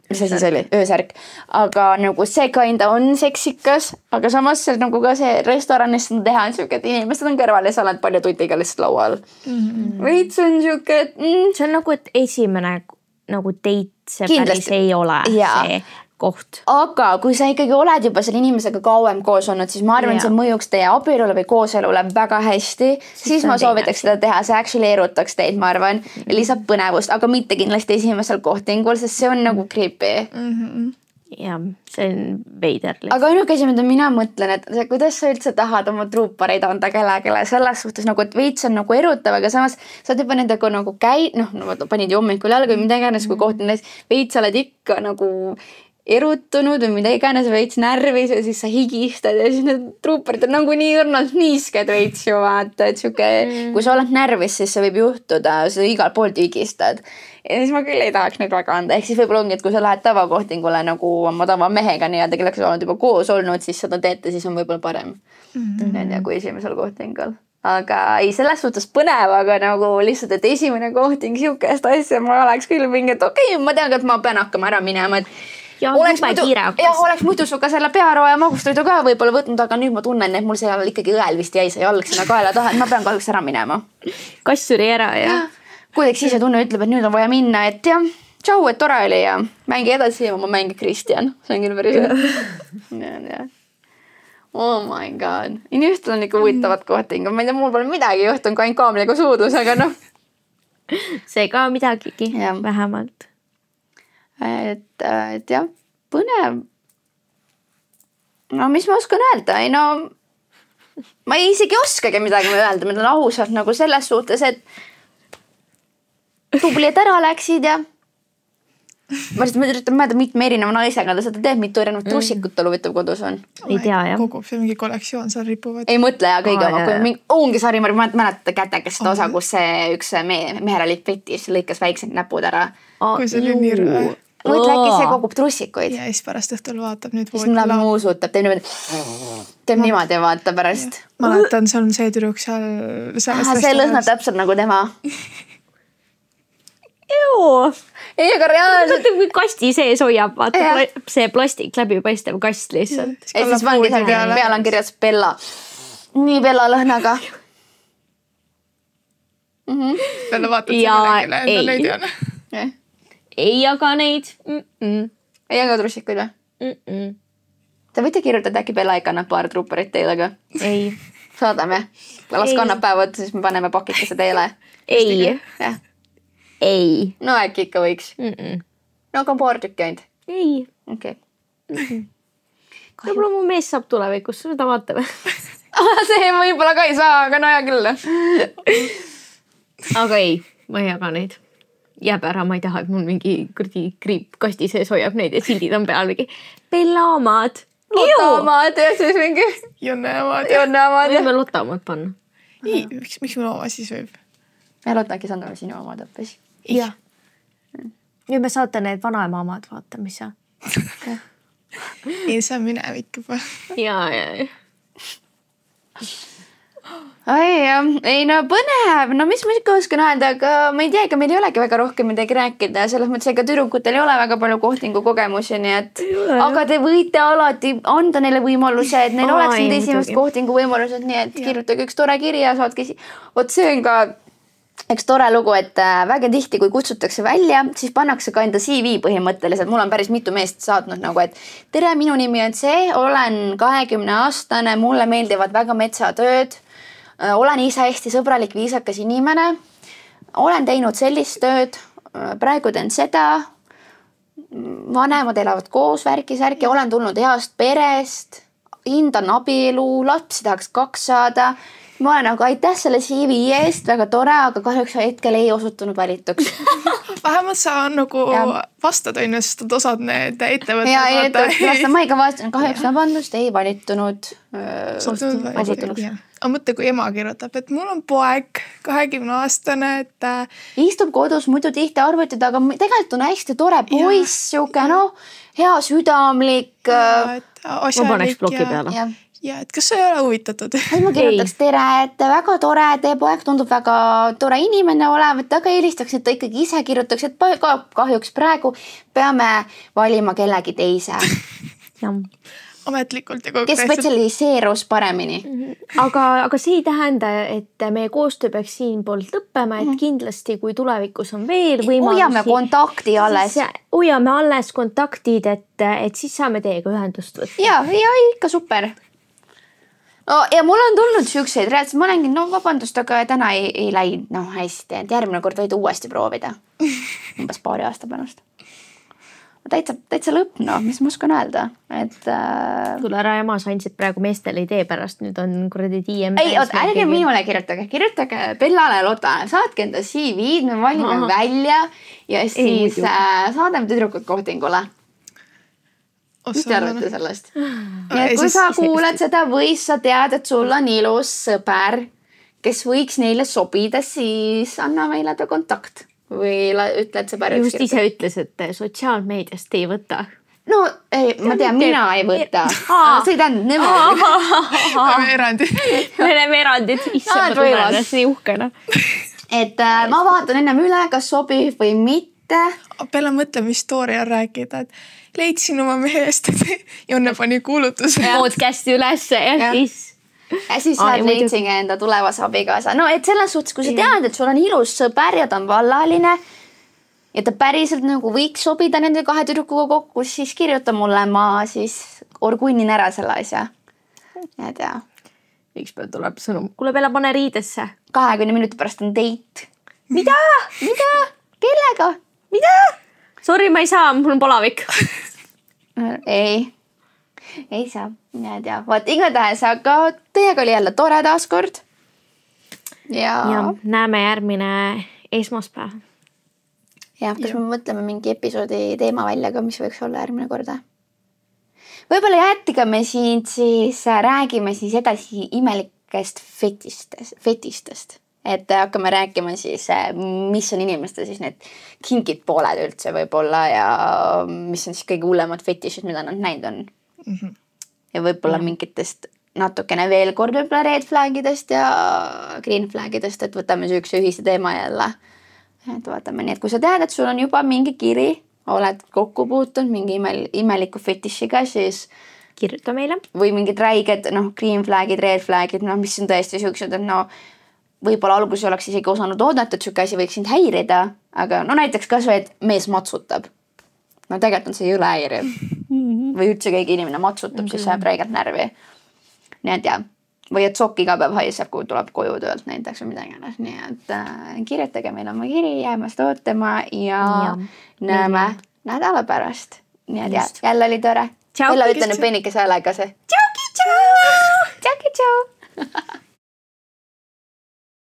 mis see siis oli, öösärk. Aga nagu see kinda on seksikas, aga samas see nagu ka see restoranis teha on siuke, et inimesed on kõrval ja sa oled palju tutiga lihtsalt laual. Veits on siuke, et see on nagu, et esimene nagu teit, see päris ei ole see koht. Aga kui sa ikkagi oled juba selle inimesega kauem koos olnud, siis ma arvan, see mõjuks teie abielule või kooselule väga hästi. Siis ma soovitaks seda teha, see actually erutaks teid, ma arvan, ja lisab põnevust, aga mitte kindlasti esimesel kohtingul, sest see on nagu creepy. Ja, see on veider. Aga ainuke asi, mida mina mõtlen, et kuidas sa üldse tahad oma truupareid anda kellelegi selles suhtes, nagu, et veits on nagu erutav, aga samas sa oled juba nendega nagu panid ju hommikul jalga või mida iganes, kui kohtin neist, veits oled ikka nagu erutunud või mida iganes, veits närvis ja siis sa higistad ja siis need truuparid on nagu nii õrnalt niisked veits ju vaata, et siuke, kui sa oled närvis, siis see võib juhtuda, sa igal poolt higistad. Ja siis ma küll ei tahaks neid väga anda. Ehk siis võib-olla ongi, et kui sa lähed tavakohtingule nagu oma tavamehega nii-öelda, kellega sa oled juba koos olnud, siis seda teete, siis on võib-olla parem. Kui esimesel kohtingul. Aga ei, selles suhtes põnev, aga nagu lihtsalt, et esimene kohting siukest asja, ma oleks küll mingi, et okei, ma tean, et ma pean hakkama ära minema, et oleks muidu suga selle pearoa ja magustoidu ka võib-olla võtnud, aga nüüd ma tunnen, et mul seal ikkagi õel vist jäi see jalg sinna kaela taha, et ma pean kahjuks ära minema. Kass suri ära ja kuidagi ise tunne ütleb, et nüüd on vaja minna, et jah, tšau, et tore oli ja mängi edasi ja ma mängi Kristjan. See on küll päris hea. Oh my god. Inimestel on ikka huvitavad kohtingud. Ma ei tea, mul pole midagi juhtunud, kui ainult kaamliga suudus, aga noh. See ka midagigi, vähemalt. Et jah, põnev. No mis ma oskan öelda? Ei no, ma ei isegi oskagi midagi öelda, ma olen ausalt nagu selles suhtes, et tubli, et ära läksid ja ma üritan mõelda mitme erineva naisega, ta seda teeb, mitu erinevat trussikut tal huvitav kodus on. Ei tea, jah. Kogub see mingi kollektsioon seal ripuvad. Ei mõtle ja kõige oma, kui ongi sari, ma mäletada kätekest seda osa, kus see üks mehel oli fetis, lõikas väiksed näpud ära. Kui see oli nii rõe. Mõtle, äkki see kogub trussikuid. Ja siis pärast õhtul vaatab nüüd siis läheb muusutab, teeb niimoodi ja vaatab pärast. Ma mäletan, see on see tüdruk seal. See lõhnab täpselt nagu tema. Ei, aga reaalselt. Kui kasti sees hoiab, vaata see plastik läbipaistev kast lihtsalt. Ja siis vangi seal peal on kirjas Bella. Nii Bella lõhnaga. Bella vaatab seda räägile, enda neid ei ole. Ei jaga neid. Ei jaga trussikuid või? Te võite kirjutada, äkki Bella ei kannab paar truuparit teile ka? Ei. Saadame. Las kannab päevad, siis me paneme pakikese teile. Ei. Ei. No äkki ikka võiks. No aga on paar tükki ainult. Ei. Okei. Võib-olla mu mees saab tulevikus, seda vaatame. See võib-olla ka ei saa, aga no hea küll. Aga ei, ma ei jaga neid. Jääb ära, ma ei taha, et mul mingi kurdi kriip kasti sees hoiab neid ja sildid on peal mingi Bella-omad. Lotta-omad ja siis mingi Jonne-omad. Võime Lotta-omad panna. Ei, miks mul oma siis võib? Ja Lotta äkki Sandra sinu omad õppis. Jah. Nüüd me saate need vanaema omad, vaata, mis sa. ei, see on minevik juba. ja. Ei no põnev, no mis ma ikka oskan öelda, aga ma ei tea, ega meil ei olegi väga rohkem midagi rääkida, selles mõttes, ega tüdrukutel ei ole väga palju kohtingukogemusi, nii et aga te võite alati anda neile võimaluse, et neil oleks need esimesed kohtinguvõimalused, nii et kirjutage üks tore kiri ja saatke vot see on ka üks tore lugu, et väga tihti, kui kutsutakse välja, siis pannakse ka enda CV põhimõtteliselt. Mul on päris mitu meest saatnud nagu, et tere, minu nimi on see, olen 20-aastane, mulle meeldivad väga metsatööd. Olen ise hästi sõbralik, viisakas inimene. Olen teinud sellist tööd, praegu teen seda. Vanemad elavad koos, värki-särki, olen tulnud heast perest, hindan abielu, lapsi tahaks 2 saada. Ma olen nagu aitäh selle CV eest, väga tore, aga kahjuks hetkel ei osutunud valituks. Vähemalt sa nagu vastad on ju, sest osad need ettevõtted. Ja ma ikka vastan, kahjuks vabandust, ei valitunud. Aga mõtle, kui ema kirjutab, et mul on poeg, 20-aastane, et istub kodus muidu tihti arvutud, aga tegelikult on hästi tore poiss, siuke hea südamlik. Ma paneks bloki peale. Ja, et kas sa ei ole huvitatud? Ma kirjutaks tere, et väga tore, teie poeg tundub väga tore inimene olevat, aga eelistaks, et ta ikkagi ise kirjutaks, et kahjuks praegu peame valima kellegi teise. Ametlikult ja kes spetsialiseerus paremini. Aga see ei tähenda, et meie koostöö peaks siin poolt lõppema, et kindlasti kui tulevikus on veel võimalusi. Hoiame kontakti alles. Hoiame alles kontaktid, et siis saame teiega ühendust võtta. Ja ikka super. Ja mul on tulnud siukseid, reaalselt ma olengi, vabandust, aga täna ei läinud hästi, et järgmine kord võid uuesti proovida. Umbes paari aasta pärast. Täitsa lõpp, mis ma oskan öelda. Tule ära ema, sa andsid praegu meestele idee pärast, nüüd on kuradi DM. Ei, ärge minule kirjutage Bellale ja Lotale, saatke enda CV-d, me valime välja ja siis saadame tüdrukud kohtingule. Mis te arvate sellest? Ja kui sa kuuled seda või sa tead, et sul on ilus sõber, kes võiks neile sobida, siis anna meile ta kontakt. Või ütled sõber just ise ütles, et sotsiaalmeediast ei võta. No, ma tean, mina ei võta. See ei tähendab nemad. Me oleme erandid. Issand, ma tunnen nii uhkena. Et ma vaatan ennem üle, kas sobib või mitte. Peale mõtle, mis story on rääkida, et leidsin oma mehe eest, et Jonne pani kuulutuse. Podcasti üles ja siis... Ja siis lähed leidsingi enda tulevase abikaasa. No, et selles suhtes, kui sa tead, et sul on ilus sõber ja ta on vallaline ja ta päriselt nagu võiks sobida nende 2 tüdrukuga kokku, siis kirjuta mulle, ma siis orgunnin ära selle asja. Ja tea. Ükspäev tuleb sõnum. Kuule, Bella, pane riidesse. 20 minuti pärast on date. Mida? Kellega? Mida? Sorry, ma ei saa, mul on palavik. Ei saa, ma tea. Vaat igatahes, aga teiega oli jälle tore taaskord. Ja näeme järgmine esmaspäev. Ja, kas me mõtleme mingi episoodi teema välja ka, mis võiks olla järgmine korda? Võib-olla jättiga me siin siis räägime siis edasi imelikest fetistest. Et hakkame rääkima siis, mis on inimeste siis need kinkid pooled üldse võib-olla ja mis on siis kõige hullemad fetišid, mida nad näinud on. Ja võib-olla mingitest natukene veel kord võib-olla red flagidest ja green flagidest, et võtame süükse ühise teema jälle. Et vaatame nii, et kui sa tead, et sul on juba mingi kiri, oled kokku puutunud mingi imeliku fetišiga, siis kirjuta meile. Või mingid räiged, green flagid, red flagid, mis on tõesti süüksed, et võib-olla alguses oleks isegi osanud oodata, et siuke asi võiks sind häirida, aga näiteks kas või, et mees matsutab. Tegelikult on see jõle häiriv. Või üldse keegi inimene matsutab, siis saab räigelt närvi. Nii et või et sokk iga päev haiseb, kui tuleb koju töölt näiteks või midagi. Nii et kirjutage meil oma kiri, jääme seda ootama ja näeme nädala pärast. Nii et jälle oli tore. Jälle ütlen, et peenikese häälega see.